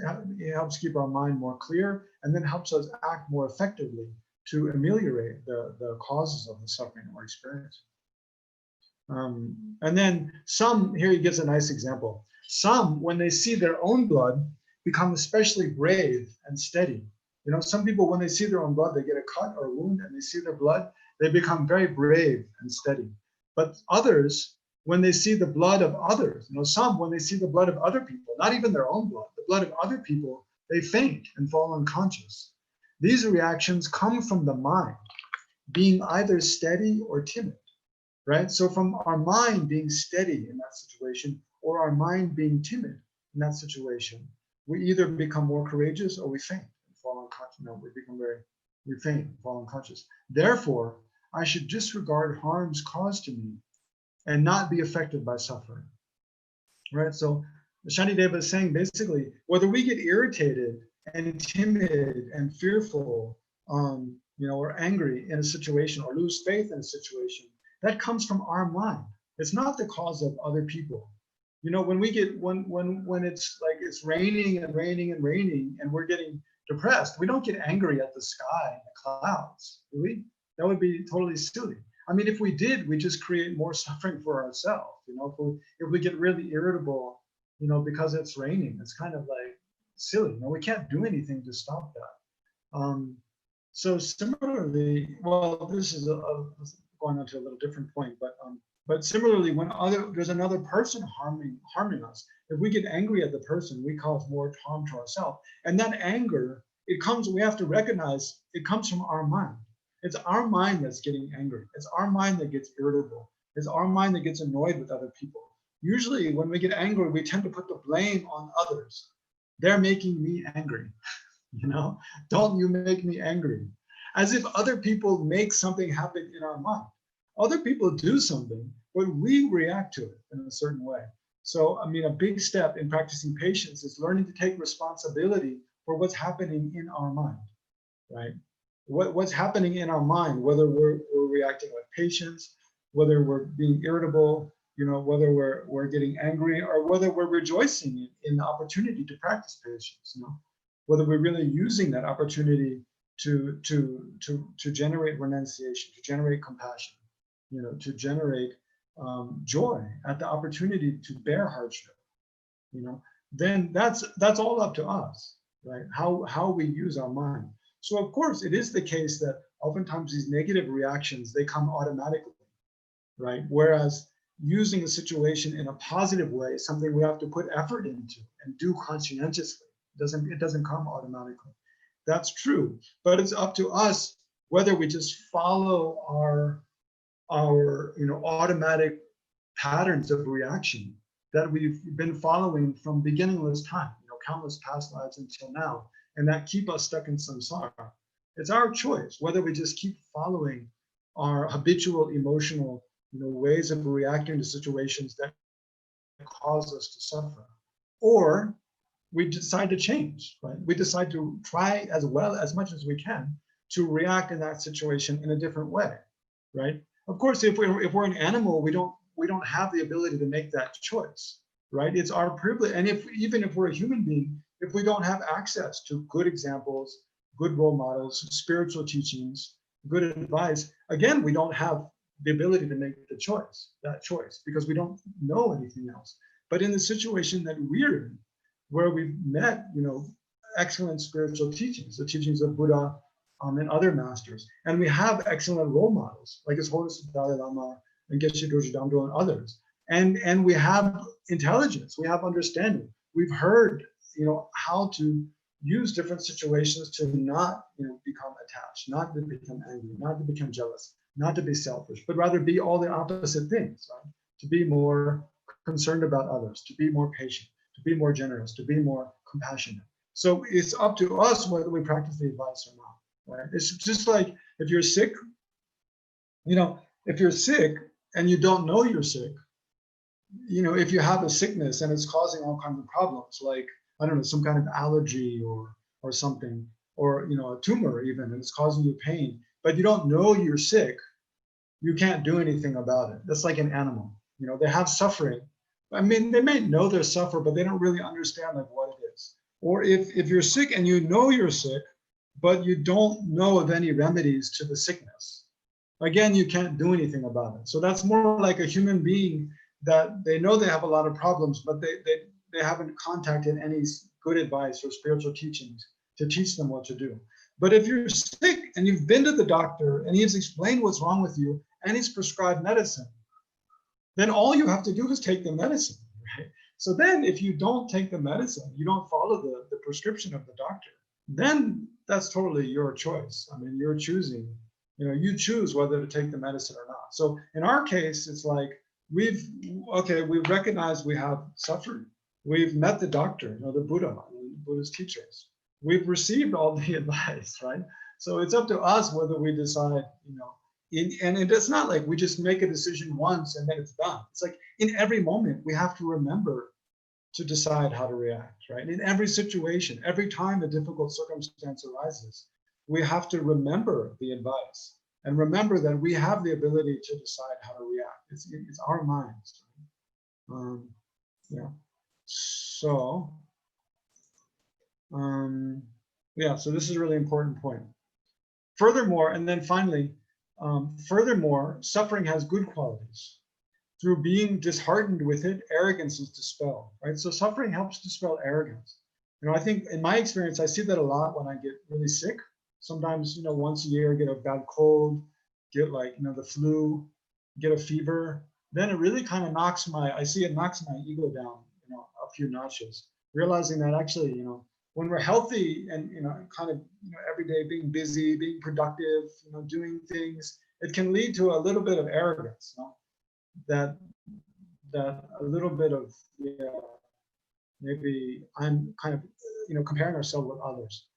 helps keep our mind more clear, and then helps us act more effectively to ameliorate the causes of the suffering that we're experiencing. And then some, here he gives a nice example. Some, when they see their own blood, become especially brave and steady. Some people, when they see their own blood, they get a cut or a wound and they see their blood, they become very brave and steady. But others, when they see the blood of others, some, when they see the blood of other people, not even their own blood, the blood of other people, they faint and fall unconscious. These reactions come from the mind being either steady or timid, right? So from our mind being steady in that situation, or our mind being timid in that situation, we either become more courageous or we faint and fall unconscious. We faint and fall unconscious. Therefore, I should disregard harms caused to me and not be affected by suffering, right? So Shantideva is saying basically, whether we get irritated and timid and fearful, or angry in a situation or lose faith in a situation, that comes from our mind. It's not the cause of other people. When we get when it's like it's raining and raining and raining and we're getting depressed, we don't get angry at the sky and the clouds, do we? That would be totally silly. I mean, if we did, we just create more suffering for ourselves. If we get really irritable, because it's raining, it's kind of like silly. We can't do anything to stop that. So similarly, well, this is going on to a little different point, but similarly, when there's another person harming us, if we get angry at the person, we cause more harm to ourselves. And that anger, we have to recognize it comes from our mind. It's our mind that's getting angry. It's our mind that gets irritable. It's our mind that gets annoyed with other people. Usually when we get angry, we tend to put the blame on others. They're making me angry. Don't you make me angry. As if other people make something happen in our mind. Other people do something, but we react to it in a certain way. So, I mean, a big step in practicing patience is learning to take responsibility for what's happening in our mind, right? What's happening in our mind, whether we're reacting with patience, whether we're being irritable, whether we're getting angry, or whether we're rejoicing in the opportunity to practice patience, whether we're really using that opportunity to generate renunciation, to generate compassion, to generate joy at the opportunity to bear hardship, then that's all up to us, right? How we use our mind. So of course, it is the case that oftentimes these negative reactions, they come automatically, right? Whereas using a situation in a positive way is something we have to put effort into and do conscientiously. It doesn't come automatically. That's true, but it's up to us whether we just follow our automatic patterns of reaction that we've been following from beginningless time, countless past lives until now, and that keep us stuck in samsara. It's our choice whether we just keep following our habitual emotional ways of reacting to situations that cause us to suffer, or we decide to change, right? We decide to try as much as we can to react in that situation in a different way, right? Of course, if we're an animal, we don't have the ability to make that choice, right? It's our privilege. And even if we're a human being, if we don't have access to good examples, good role models, spiritual teachings, good advice, again, we don't have the ability to make that choice, because we don't know anything else. But in the situation that we're in, where we've met, excellent spiritual teachings, the teachings of Buddha and other masters, and we have excellent role models like His Holiness the Dalai Lama and Geshe Dorje Damdol and others, and we have intelligence, we have understanding, we've heard, how to use different situations to not, become attached, not to become angry, not to become jealous, not to be selfish, but rather be all the opposite things, right? To be more concerned about others, to be more patient, to be more generous, to be more compassionate. So it's up to us whether we practice the advice or not, right? It's just like if you're sick, if you're sick and you don't know you're sick, if you have a sickness and it's causing all kinds of problems, like, I don't know, some kind of allergy or something, or, a tumor even, and it's causing you pain, but you don't know you're sick, you can't do anything about it. That's like an animal, they have suffering. I mean, they may know they're suffering, but they don't really understand like what it is. Or if you're sick and you know you're sick, but you don't know of any remedies to the sickness, again, you can't do anything about it. So that's more like a human being that they know they have a lot of problems, but they haven't contacted any good advice or spiritual teachings to teach them what to do. But if you're sick and you've been to the doctor and he's explained what's wrong with you and he's prescribed medicine, then all you have to do is take the medicine, right? So then if you don't take the medicine, you don't follow the prescription of the doctor, then that's totally your choice. I mean, you're choosing, you choose whether to take the medicine or not. So in our case, it's like we've recognized we have suffering. We've met the doctor, the Buddha's teachers. We've received all the advice, right? So it's up to us whether we decide, and it's not like we just make a decision once and then it's done. It's like in every moment we have to remember to decide how to react, right? In every situation, every time a difficult circumstance arises, we have to remember the advice and remember that we have the ability to decide how to react. It's our minds. Yeah. So, yeah, so this is a really important point. Furthermore, and then finally, furthermore, suffering has good qualities. Through being disheartened with it, arrogance is dispelled, right? So suffering helps dispel arrogance. I think in my experience, I see that a lot when I get really sick. Sometimes, once a year, get a bad cold, get like, the flu, get a fever. Then it really kind of knocks my ego down, a few notches, realizing that actually, when we're healthy and, kind of, every day being busy, being productive, doing things, it can lead to a little bit of arrogance, that a little bit of, maybe I'm kind of, comparing ourselves with others.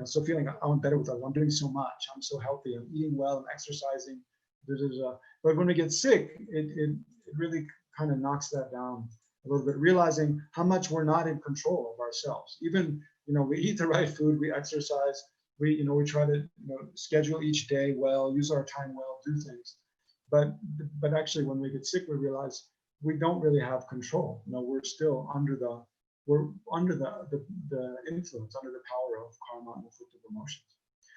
So feeling I'm better with others. I'm doing so much. I'm so healthy. I'm eating well. I'm exercising. But when we get sick, it really kind of knocks that down a little bit, realizing how much we're not in control of ourselves. Even, we eat the right food, we exercise, we try to, schedule each day well, use our time well, do things. But actually, when we get sick, we realize we don't really have control. We're still under the influence, under the power of karma and afflictive emotions.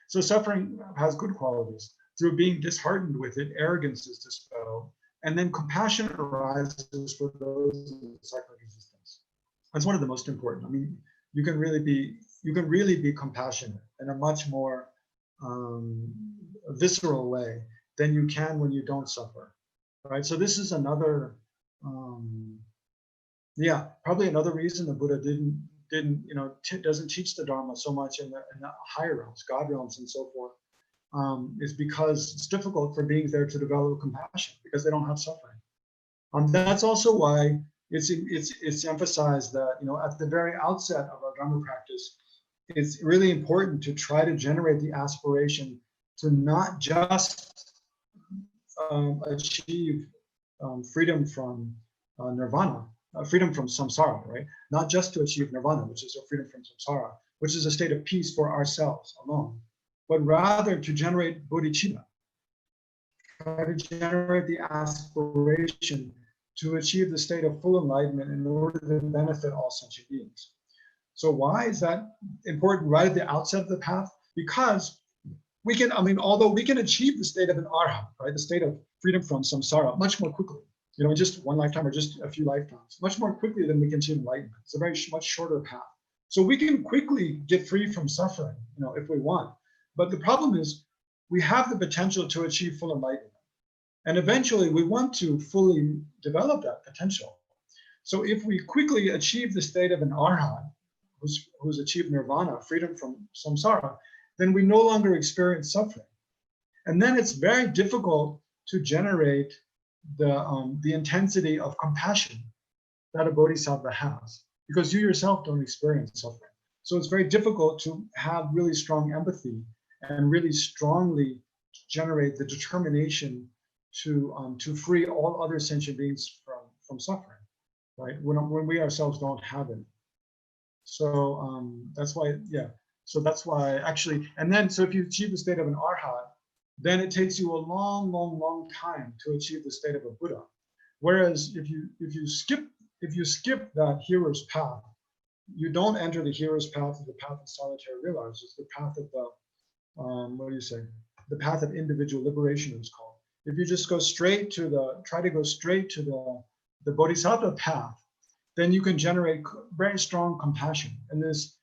So suffering has good qualities. Through being disheartened with it, arrogance is dispelled, and then compassion arises for those in cyclic existence. That's one of the most important. I mean, you can really be compassionate in a much more visceral way than you can when you don't suffer, right? So this is another, probably another reason the Buddha doesn't teach the Dharma so much in the higher realms, God realms, and so forth, is because it's difficult for beings there to develop compassion because they don't have suffering. That's also why it's emphasized that at the very outset of our Dharma practice, it's really important to try to generate the aspiration to not just achieve freedom from nirvana, freedom from samsara, right? Not just to achieve nirvana, which is a freedom from samsara, which is a state of peace for ourselves alone, but rather to generate bodhicitta, try to generate the aspiration to achieve the state of full enlightenment in order to benefit all sentient beings. So why is that important right at the outset of the path? Because we can, although we can achieve the state of an arhat, right, the state of freedom from samsara much more quickly, in just one lifetime or just a few lifetimes, much more quickly than we can achieve enlightenment. It's a very much shorter path. So we can quickly get free from suffering, if we want. But the problem is we have the potential to achieve full enlightenment. And eventually we want to fully develop that potential. So if we quickly achieve the state of an arhat, who's achieved nirvana, freedom from samsara, then we no longer experience suffering. And then it's very difficult to generate the intensity of compassion that a bodhisattva has, because you yourself don't experience suffering. So it's very difficult to have really strong empathy and really strongly generate the determination to free all other sentient beings from suffering, right? When we ourselves don't have it. So that's why, So that's why actually, and then so if you achieve the state of an arhat, then it takes you a long, long, long time to achieve the state of a Buddha. Whereas if you skip that hero's path, you don't enter the hero's path of the path of solitary realization. It's the path of the the path of individual liberation is called. If you just go straight to the bodhisattva path, then you can generate very strong compassion and this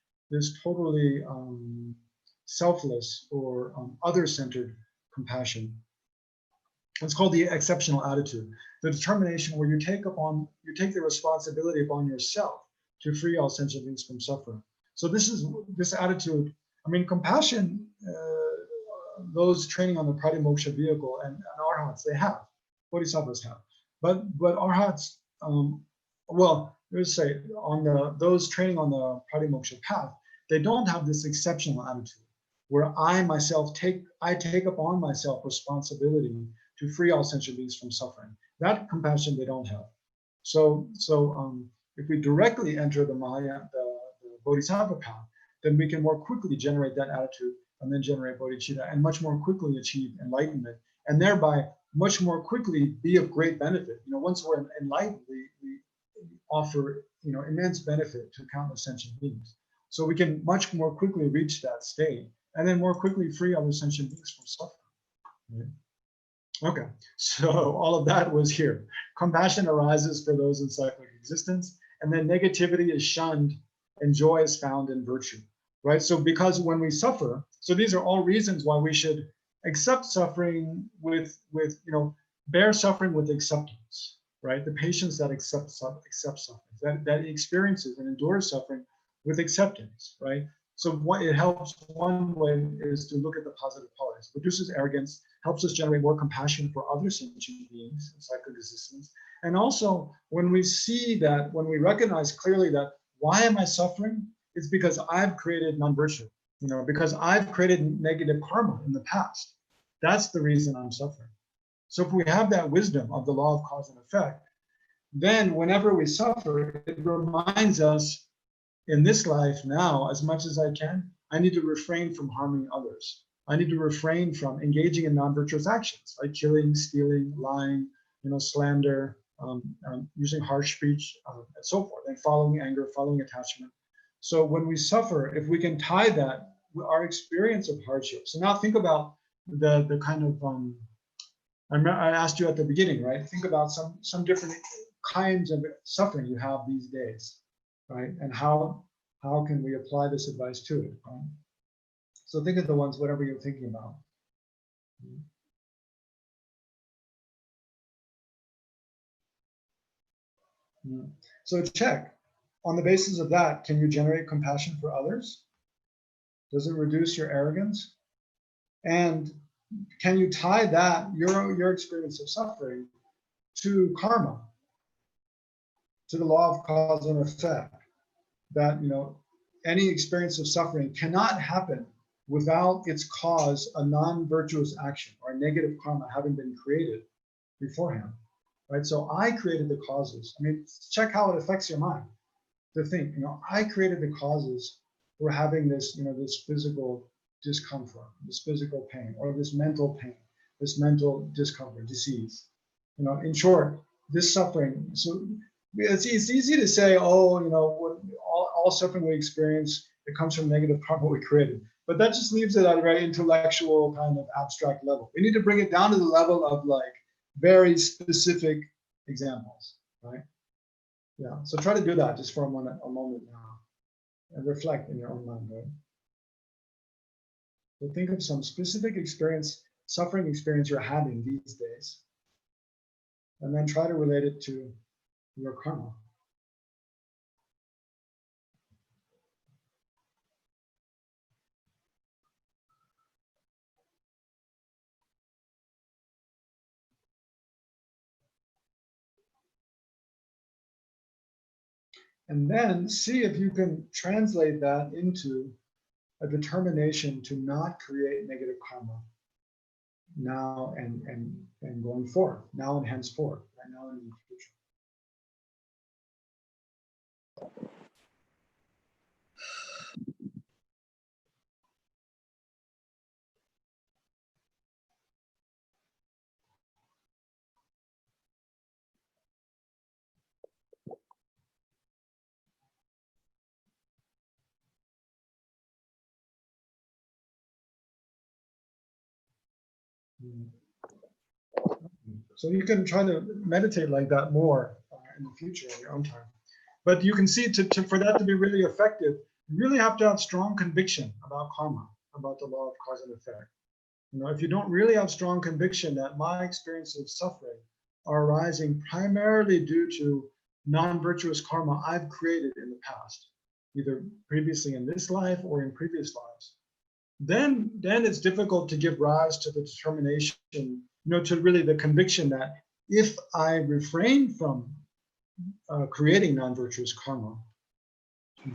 totally selfless or other-centered compassion. It's called the exceptional attitude, the determination where you take the responsibility upon yourself to free all sentient beings from suffering. So this attitude. Compassion. Those training on the pratimoksha vehicle and arhats, they have, bodhisattvas have, but arhats, let's say those training on the pratimoksha path, they don't have this exceptional attitude where I take upon myself responsibility to free all sentient beings from suffering. That compassion they don't have. So if we directly enter the Mahayana, the Bodhisattva path, then we can more quickly generate that attitude and then generate bodhicitta and much more quickly achieve enlightenment, and thereby much more quickly be of great benefit. Once we're enlightened, we offer, immense benefit to countless sentient beings. So we can much more quickly reach that state and then more quickly free other sentient beings from suffering. Right? Okay, so all of that was here. Compassion arises for those in cyclic existence, and then negativity is shunned and joy is found in virtue, right? So because when we suffer, so these are all reasons why we should accept suffering with bear suffering with acceptance, right? The patience that accepts suffering, that experiences and endures suffering with acceptance, right? So what it helps, one way is to look at the positive qualities, reduces arrogance, helps us generate more compassion for other sentient beings in cyclic existence. And also when we see that, when we recognize clearly that why am I suffering? It's because I've created non-virtue, because I've created negative karma in the past. That's the reason I'm suffering. So if we have that wisdom of the law of cause and effect, then whenever we suffer, it reminds us in this life now, as much as I can, I need to refrain from harming others. I need to refrain from engaging in non-virtuous actions like killing, stealing, lying, slander, using harsh speech, and so forth, and following anger, following attachment. So when we suffer, if we can tie that with our experience of hardship. So now think about the kind of, I asked you at the beginning, right? Think about some different kinds of suffering you have these days, right? And how can we apply this advice to it, right? So think of the ones, whatever you're thinking about. So check. On the basis of that, can you generate compassion for others? Does it reduce your arrogance? And can you tie that, your experience of suffering, to karma, to the law of cause and effect? That, any experience of suffering cannot happen without its cause, a non-virtuous action or a negative karma having been created beforehand, right? So I created the causes. I mean, check how it affects your mind to think, I created the causes for having this, this physical discomfort, this physical pain, or this mental pain, this mental discomfort, disease. In short, this suffering. So it's easy to say, oh, all suffering we experience, it comes from negative karma we created. But that just leaves it at a very intellectual kind of abstract level. We need to bring it down to the level of like very specific examples, right? Yeah, so try to do that just for a moment now, and reflect in your own mind, right? So think of some specific suffering experience you're having these days, and then try to relate it to your karma. And then see if you can translate that into a determination to not create negative karma now and going forward, now and henceforth, right now and in the future. So you can try to meditate like that more in the future in your own time. But you can see for that to be really effective, you really have to have strong conviction about karma, about the law of cause and effect. If you don't really have strong conviction that my experience of suffering are arising primarily due to non-virtuous karma I've created in the past, either previously in this life or in previous lives, then it's difficult to give rise to the determination, to really the conviction that if I refrain from creating non-virtuous karma,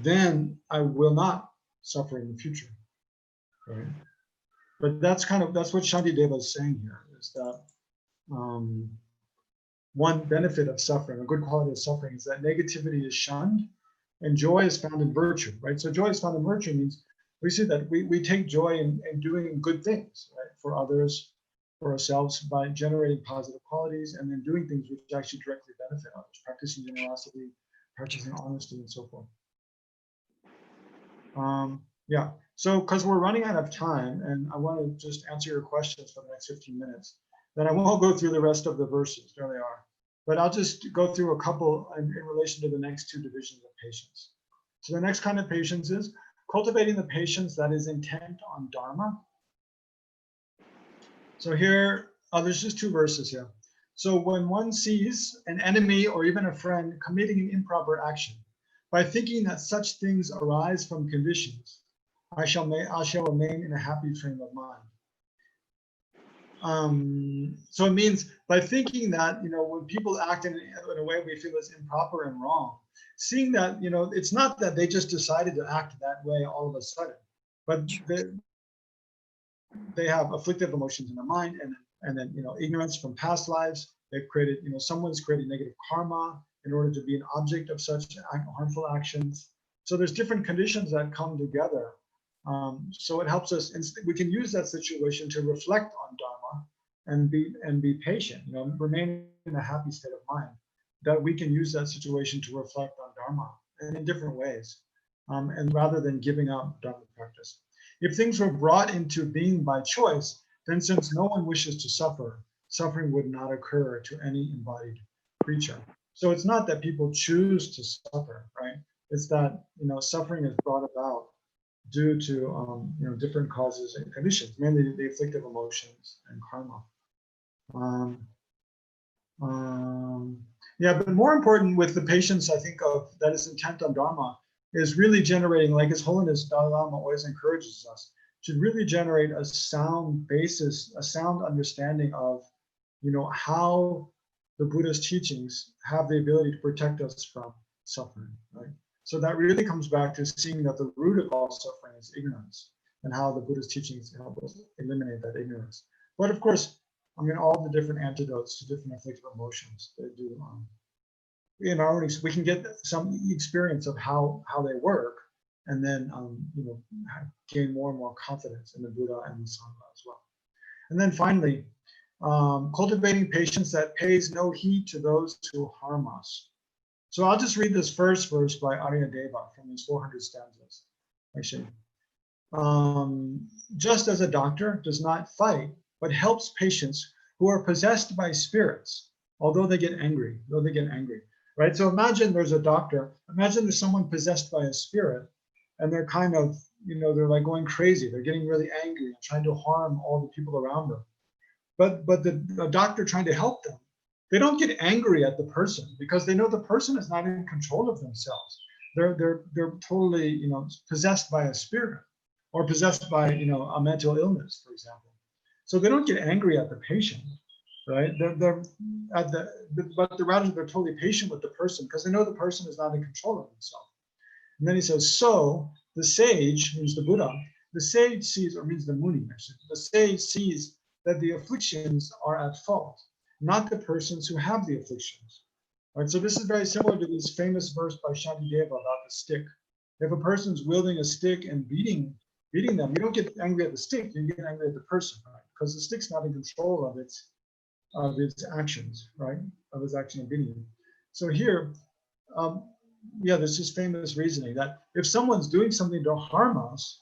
then I will not suffer in the future, right? But that's what Shantideva is saying here, is that one benefit of suffering, a good quality of suffering, is that negativity is shunned and joy is found in virtue, right? So joy is found in virtue means we see that we take joy in doing good things, right? For others, for ourselves, by generating positive qualities and then doing things which actually directly benefit others, practicing generosity, practicing honesty, and so forth. Yeah, so because we're running out of time and I want to just answer your questions for the next 15 minutes, then I won't go through the rest of the verses, there they are. But I'll just go through a couple in relation to the next two divisions of patience. So the next kind of patience is cultivating the patience that is intent on Dharma. So here, there's just two verses here. So when one sees an enemy or even a friend committing an improper action, by thinking that such things arise from conditions, I shall remain in a happy frame of mind. So it means by thinking that, when people act in a way we feel is improper and wrong, seeing that, it's not that they just decided to act that way all of a sudden, but they have afflictive emotions in their mind, and then ignorance from past lives. They've created, someone's created negative karma in order to be an object of such harmful actions. So there's different conditions that come together. So it helps us, we can use that situation to reflect on Dharma and be patient, remain in a happy state of mind, that we can use that situation to reflect on Dharma and in different ways, and rather than giving up Dharma practice. If things were brought into being by choice, then since no one wishes to suffer, suffering would not occur to any embodied creature. So it's not that people choose to suffer, right? It's that, suffering is brought about due to different causes and conditions, mainly the afflictive emotions and karma. Yeah, but more important with the patience, I think, of that is intent on Dharma, is really generating, like His Holiness Dalai Lama always encourages us, to really generate a sound basis, a sound understanding of, how the Buddha's teachings have the ability to protect us from suffering, right? So that really comes back to seeing that the root of all suffering is ignorance, and how the Buddha's teachings help us eliminate that ignorance. But of course, all the different antidotes to different afflictive emotions, they do. We can get some experience of how they work, and then gain more and more confidence in the Buddha and the Sangha as well. And then finally, cultivating patience that pays no heed to those who harm us. So I'll just read this first verse by Aryadeva from these 400 stanzas. Actually, just as a doctor does not fight, but helps patients who are possessed by spirits, although they get angry, right? So imagine there's a doctor, imagine there's someone possessed by a spirit, and they're kind of, they're like going crazy. They're getting really angry and trying to harm all the people around them. But the doctor trying to help them, they don't get angry at the person because they know the person is not in control of themselves. They're totally, possessed by a spirit, or possessed by, a mental illness, for example. So they don't get angry at the patient, right? But rather they're totally patient with the person because they know the person is not in control of himself. And then he says, so the sage, means the Buddha, the sage sees, or means the Muni, actually, the sage sees that the afflictions are at fault, not the persons who have the afflictions. Right, so this is very similar to this famous verse by Shantideva about the stick. If a person's wielding a stick and beating them, you don't get angry at the stick, you get angry at the person, right? Because the stick's not in control of its actions, right? Of its action of beating you. So here, there's this famous reasoning that if someone's doing something to harm us,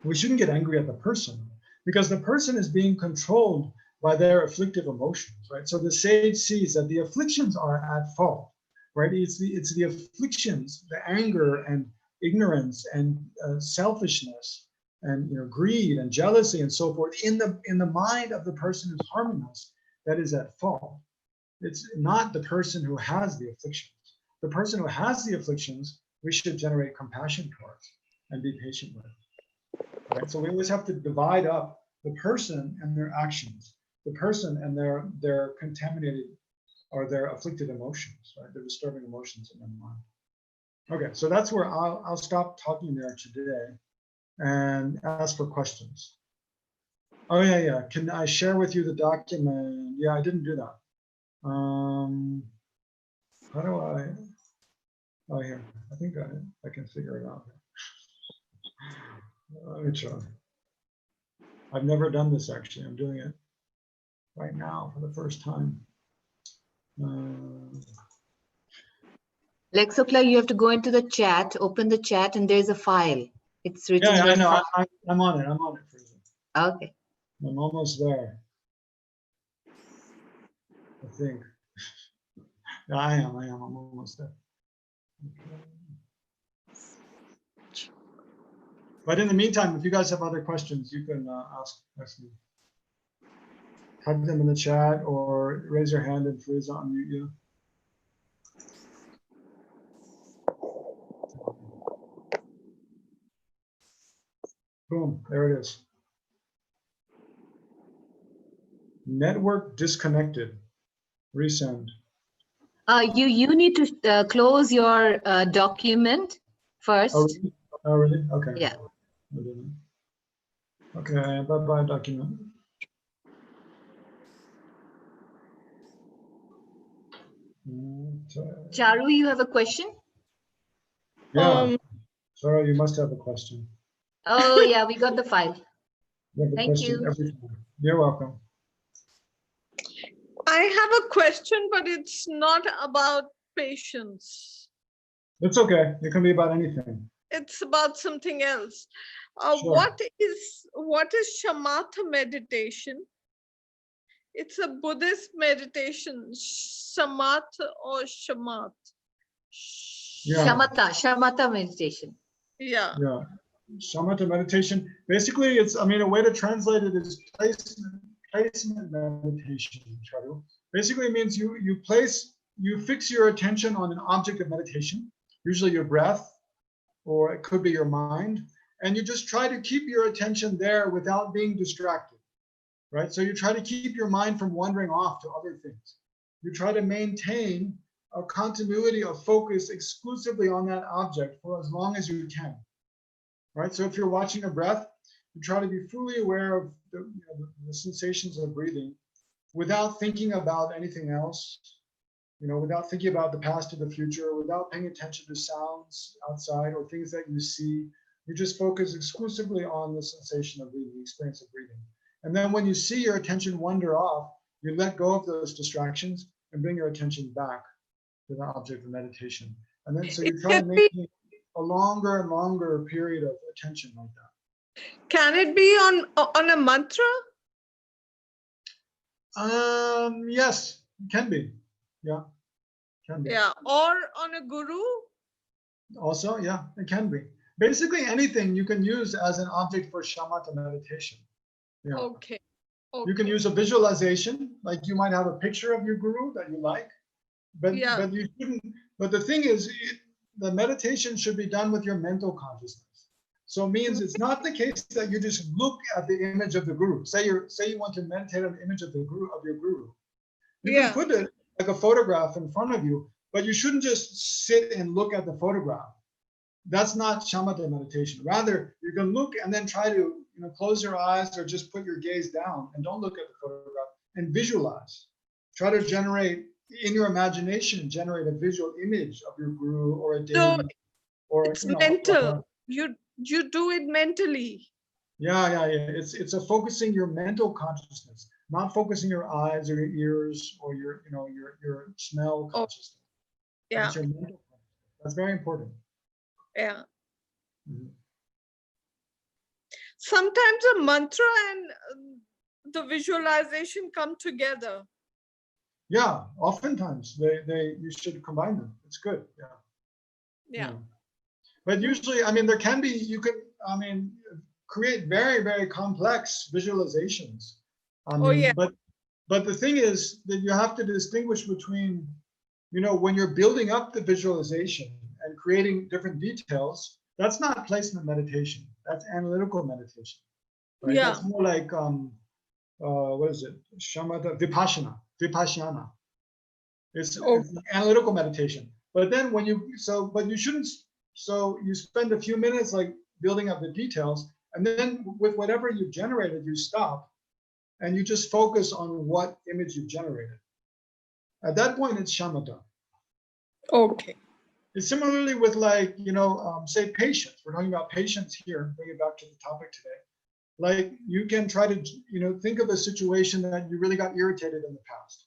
we shouldn't get angry at the person, because the person is being controlled by their afflictive emotions, right? So the sage sees that the afflictions are at fault, right? It's the afflictions, the anger and ignorance and selfishness and greed and jealousy and so forth in the mind of the person who's harming us that is at fault. It's not the person who has the afflictions. The person who has the afflictions, we should generate compassion towards and be patient with. Right? So we always have to divide up the person and their actions, the person and their contaminated or their afflicted emotions, right? Their disturbing emotions in their mind. Okay, so that's where I'll stop talking there today and ask for questions. Oh yeah. Can I share with you the document? Yeah, I didn't do that. How do I? Oh, here. I think I can figure it out. Let me try. I've never done this actually. I'm doing it right now for the first time. Lexokla, you have to go into the chat, open the chat, and there's a file. It's written Yeah, I here. know. I'm on it. I'm on it. Okay. I'm almost there. I think. Yeah, I am. I'm almost there. Okay. But in the meantime, if you guys have other questions, you can ask me. Type them in the chat or raise your hand and Feliza unmute you. Boom, there it is. Network disconnected. Resend. You need to close your document first. Oh, really? Oh, really? Okay. Yeah. Okay, bye-bye document. Charu, you have a question? Yeah. Sorry, you must have a question. Oh, yeah, we got the file. You have a Thank question you. every time. You're welcome. I have a question, but it's not about patience. It's okay. It can be about anything. It's about something else. Sure. What is shamatha meditation? It's a Buddhist meditation, samatha or shamat. Yeah. Shamatha meditation. Yeah. Yeah. Shamatha meditation. Basically, it's, I mean, a way to translate it is placement meditation. Charu. Basically, it means you fix your attention on an object of meditation, usually your breath, or it could be your mind, and you just try to keep your attention there without being distracted, right? So you try to keep your mind from wandering off to other things. You try to maintain a continuity of focus exclusively on that object for as long as you can, right? So if you're watching a breath, you try to be fully aware of the sensations of breathing without thinking about anything else, without thinking about the past or the future, without paying attention to sounds outside or things that you see. You just focus exclusively on the sensation of breathing, the experience of breathing. And then when you see your attention wander off, you let go of those distractions and bring your attention back to the object of meditation. And then so you try to make a longer and longer period of attention like that. Can it be on a mantra? Yes, it can be. Yeah, can be. Yeah, or on a guru? Also, yeah, it can be. Basically, anything you can use as an object for shamatha meditation. Yeah. Okay. You can use a visualization, like you might have a picture of your guru that you like, but you shouldn't. But the thing is, the meditation should be done with your mental consciousness. So it means it's not the case that you just look at the image of the guru. Say you want to meditate on the image of your guru. You can put it like a photograph in front of you, but you shouldn't just sit and look at the photograph. That's not shamatha meditation. Rather, you can look and then try to close your eyes or just put your gaze down and don't look at the photograph and visualize. Try to generate in your imagination, generate a visual image of your guru or a deity. So or it's mental. You do it mentally. Yeah. It's a focusing your mental consciousness, not focusing your eyes or your ears or your smell consciousness. Yeah. That's your mental consciousness. That's very important. Yeah. Mm-hmm. Sometimes a mantra and the visualization come together. Yeah, oftentimes you should combine them. It's good. Yeah. But usually, I mean, you can create very, very complex visualizations. But the thing is that you have to distinguish between, when you're building up the visualization and creating different details, that's not placement meditation. That's analytical meditation. Right? Yeah. That's more like what is it? Shamatha, vipassana. It's analytical meditation. But then you shouldn't. So you spend a few minutes like building up the details, and then with whatever you've generated, you stop, and you just focus on what image you've generated. At that point, it's shamatha. Okay. It's similarly with like, say patience. We're talking about patience here, bring it back to the topic today. Like you can try to, think of a situation that you really got irritated in the past.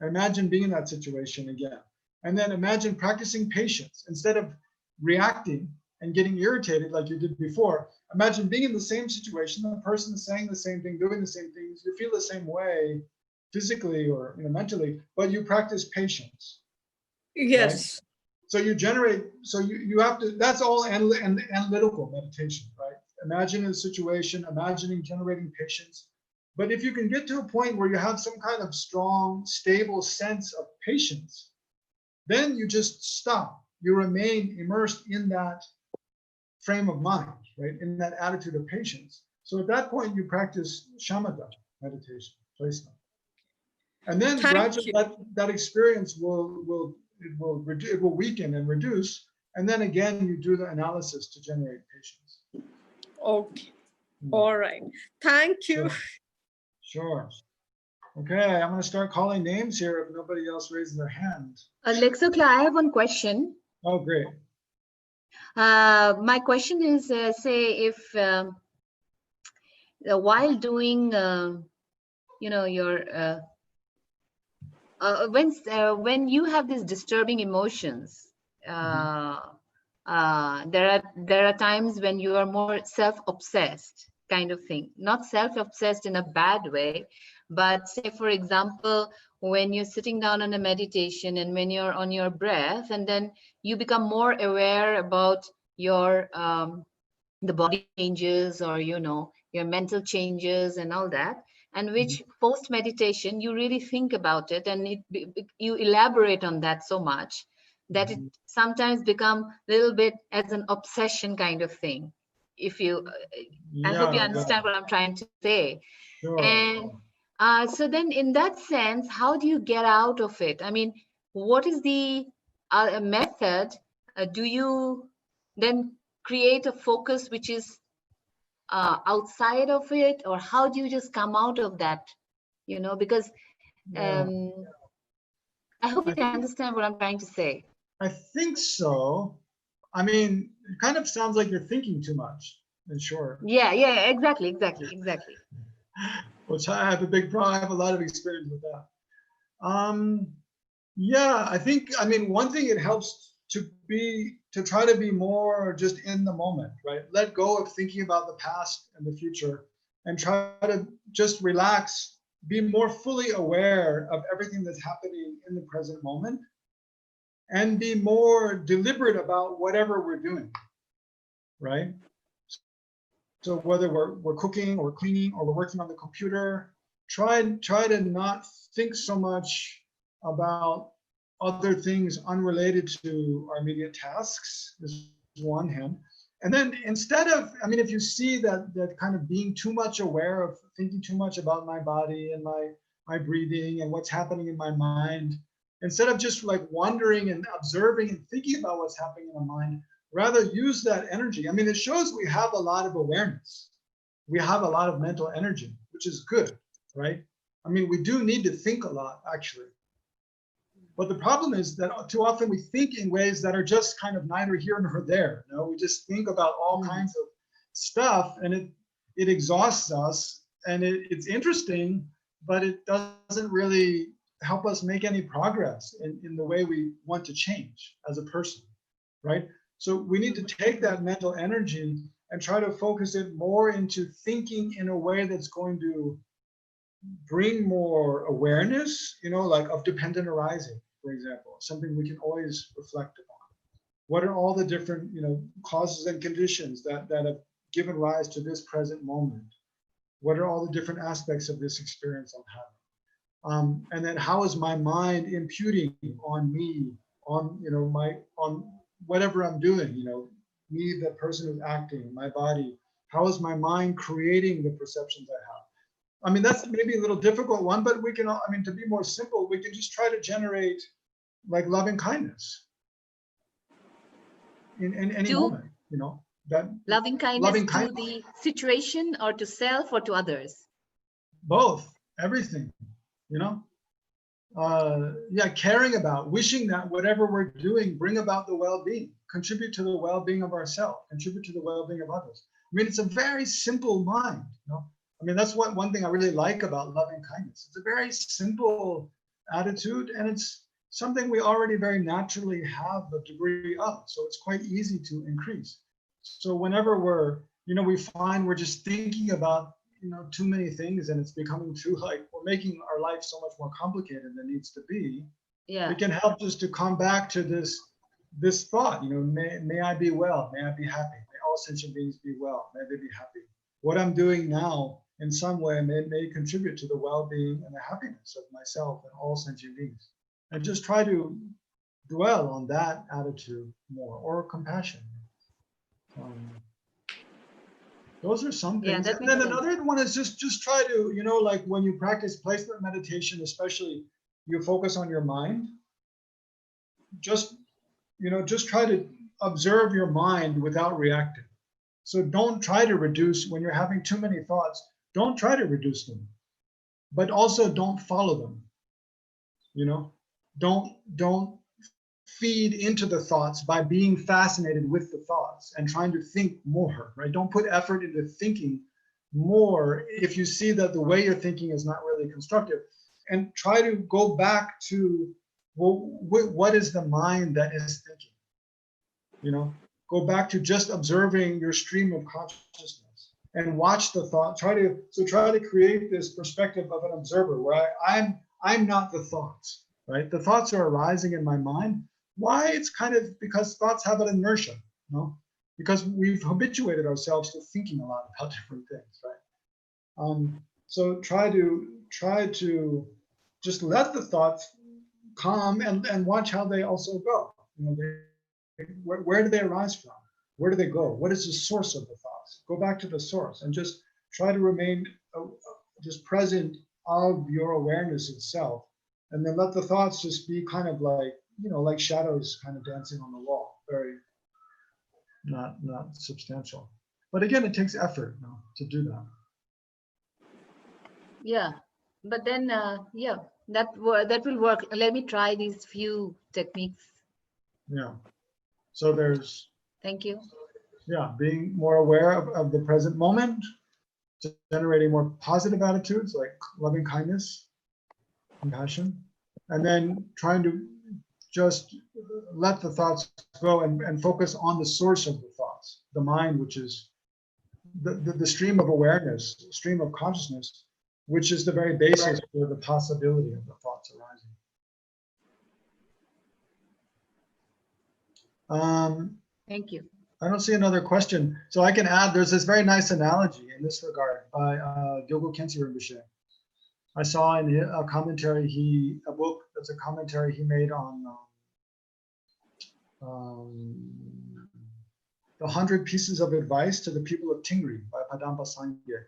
Imagine being in that situation again. And then imagine practicing patience instead of reacting and getting irritated like you did before. Imagine being in the same situation, the person is saying the same thing, doing the same things, you feel the same way physically or mentally, but you practice patience. Yes. Right? So you generate, so you have to, that's all analytical meditation, right? Imagine a situation, imagining generating patience. But if you can get to a point where you have some kind of strong, stable sense of patience, then you just stop. You remain immersed in that frame of mind, right? In that attitude of patience. So at that point, you practice shamatha meditation, placement. And then gradually that experience will weaken and reduce. And then again, you do the analysis to generate patience. Okay. All right. Thank you. Sure. Okay, I'm going to start calling names here if nobody else raises their hand. Legtsok, I have one question. Oh, great. My question is, say if while doing, your when you have these disturbing emotions, there are times when you are more self-obsessed kind of thing. Not self-obsessed in a bad way, but say for example, when you're sitting down on a meditation and when you're on your breath, and then you become more aware about your the body changes or your mental changes and all that, and which post meditation you really think about it and you elaborate on that so much that it sometimes become a little bit as an obsession kind of thing. If you I hope you understand what I'm trying to say. Sure. And so then in that sense, how do you get out of it? I mean, what is the method? Do you then create a focus which is outside of it, or how do you just come out of that? Because I hope you can understand what I'm trying to say. I think so. I mean, it kind of sounds like you're thinking too much, in short. Yeah, exactly. Which I have a big problem. I have a lot of experience with that. Yeah, I mean, one thing it helps to try to be more just in the moment, right? Let go of thinking about the past and the future and try to just relax, be more fully aware of everything that's happening in the present moment, and be more deliberate about whatever we're doing, right? So whether we're cooking or cleaning or we're working on the computer, try to not think so much about other things unrelated to our immediate tasks is one hand. And then instead of, I mean, if you see that kind of being too much aware of thinking too much about my body and my breathing and what's happening in my mind, instead of just like wondering and observing and thinking about what's happening in my mind, rather use that energy. I mean, it shows we have a lot of awareness. We have a lot of mental energy, which is good, right? I mean, we do need to think a lot, actually. But the problem is that too often we think in ways that are just kind of neither here nor there. We just think about all kinds of stuff, and it exhausts us, and it's interesting, but it doesn't really help us make any progress in the way we want to change as a person, right? So we need to take that mental energy and try to focus it more into thinking in a way that's going to bring more awareness, like of dependent arising, for example, something we can always reflect upon. What are all the different, causes and conditions that have given rise to this present moment? What are all the different aspects of this experience I'm having? And then how is my mind imputing on me, on whatever I'm doing, me, the person who's acting, my body, how is my mind creating the perceptions I have? I mean, that's maybe a little difficult one, but we can, I mean, to be more simple, we can just try to generate like loving kindness in any moment, that loving kindness to the situation or to self or to others. Both, everything, yeah, caring about, wishing that whatever we're doing bring about the well-being, contribute to the well-being of ourselves, contribute to the well-being of others. I mean, it's a very simple mind, you know. I mean, that's what one thing I really like about loving kindness. It's a very simple attitude, and it's something we already very naturally have a degree of. So it's quite easy to increase. So whenever we're, you know, we find we're just thinking about, you know, too many things, and it's becoming too, like, we're making our life so much more complicated than it needs to be. Yeah. It can help us to come back to this thought, you know, may I be well, may I be happy, may all sentient beings be well, may they be happy. What I'm doing now in some way may contribute to the well-being and the happiness of myself and all sentient beings. And just try to dwell on that attitude more, or compassion. Those are some Yeah, things. that And makes then sense. another one is just try to, you know, like when you practice placement meditation, especially, you focus on your mind. Just, you know, just try to observe your mind without reacting. So don't try to reduce, when you're having too many thoughts, don't try to reduce them, but also don't follow them. You know, don't feed into the thoughts by being fascinated with the thoughts and trying to think more, right? Don't put effort into thinking more if you see that the way you're thinking is not really constructive. And try to go back to, well, what is the mind that is thinking? You know, go back to just observing your stream of consciousness and watch the thought. Try to create this perspective of an observer where I'm not the thoughts, right? The thoughts are arising in my mind. Why? It's kind of because thoughts have an inertia, you know, because we've habituated ourselves to thinking a lot about different things, right? So try to just let the thoughts come and watch how they also go. You know, where do they arise from? Where do they go? What is the source of the thoughts? Go back to the source and just try to remain just present of your awareness itself, and then let the thoughts just be kind of like, you know, like shadows kind of dancing on the wall, very not substantial. But again, it takes effort, you know, to do that. Yeah, but then yeah, that will work. Let me try these few techniques. Yeah. So there's, Thank you. yeah, being more aware of the present moment, generating more positive attitudes like loving kindness, compassion, and then trying to just let the thoughts go and focus on the source of the thoughts, the mind, which is the stream of awareness, stream of consciousness, which is the very basis for the possibility of the thoughts arising. Thank you. I don't see another question. So I can add, there's this very nice analogy in this regard by Gyogyo Khyentse Rinpoche. I saw in a commentary, a book that's a commentary he made on the 100 Pieces of Advice to the People of Tingri by Padampa Sangye.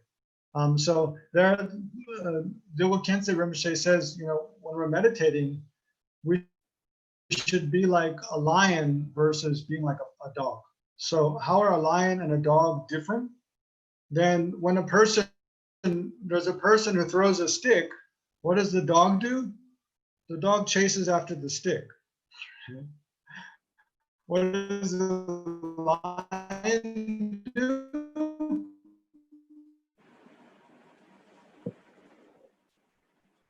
So there, Gyogyo Khyentse Rinpoche says, you know, when we're meditating, we should be like a lion versus being like a dog. So how are a lion and a dog different? Then when there's a person who throws a stick, what does the dog do? The dog chases after the stick. What does the lion do?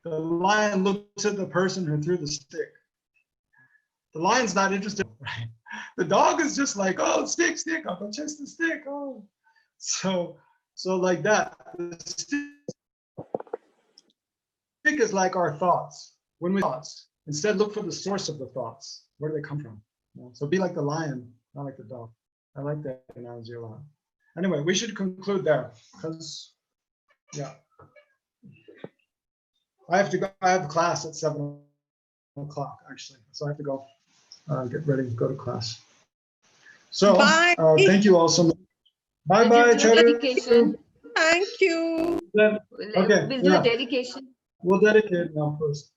The lion looks at the person who threw the stick. The lion's not interested, right? The dog is just like, oh, stick, I'll go chase the stick. Oh, so like that. The stick is like our thoughts. When we thoughts, instead look for the source of the thoughts. Where do they come from? You know, so be like the lion, not like the dog. I like that analogy a lot. Anyway, we should conclude there because, yeah, I have to go. I have class at 7 o'clock actually, so I have to go get ready to go to class. So Bye. thank you all so much. Bye bye, Did you do a dedication? Thank you. Okay, We'll do a dedication. We'll dedicate now first.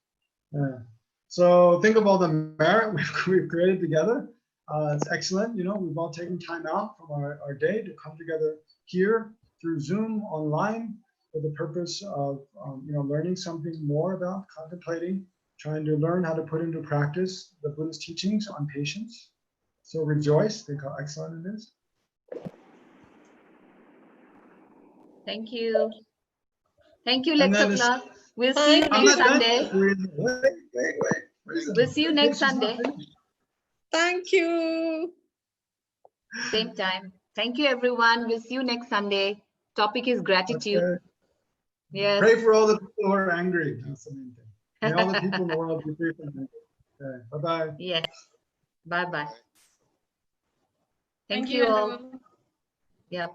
So think of all the merit we've created together. It's excellent. You know, we've all taken time out from our day to come together here through Zoom online for the purpose of you know, learning something more about contemplating trying to learn how to put into practice the Buddhist teachings on patience. So rejoice, think how excellent it is. Thank you. Thank you, And then Legtsok it's- class. We'll see you I'm next not done. Sunday. Wait. We'll see you next Patience not Sunday. finished. Thank you. Same time. Thank you, everyone. We'll see you next Sunday. Topic is gratitude. Okay. Yes. Pray for all the people who are angry. That's the main thing. May all the people in the world be free from anger. Okay. Bye-bye. Yes. Bye-bye. Thank Thank you all. everyone. Yep.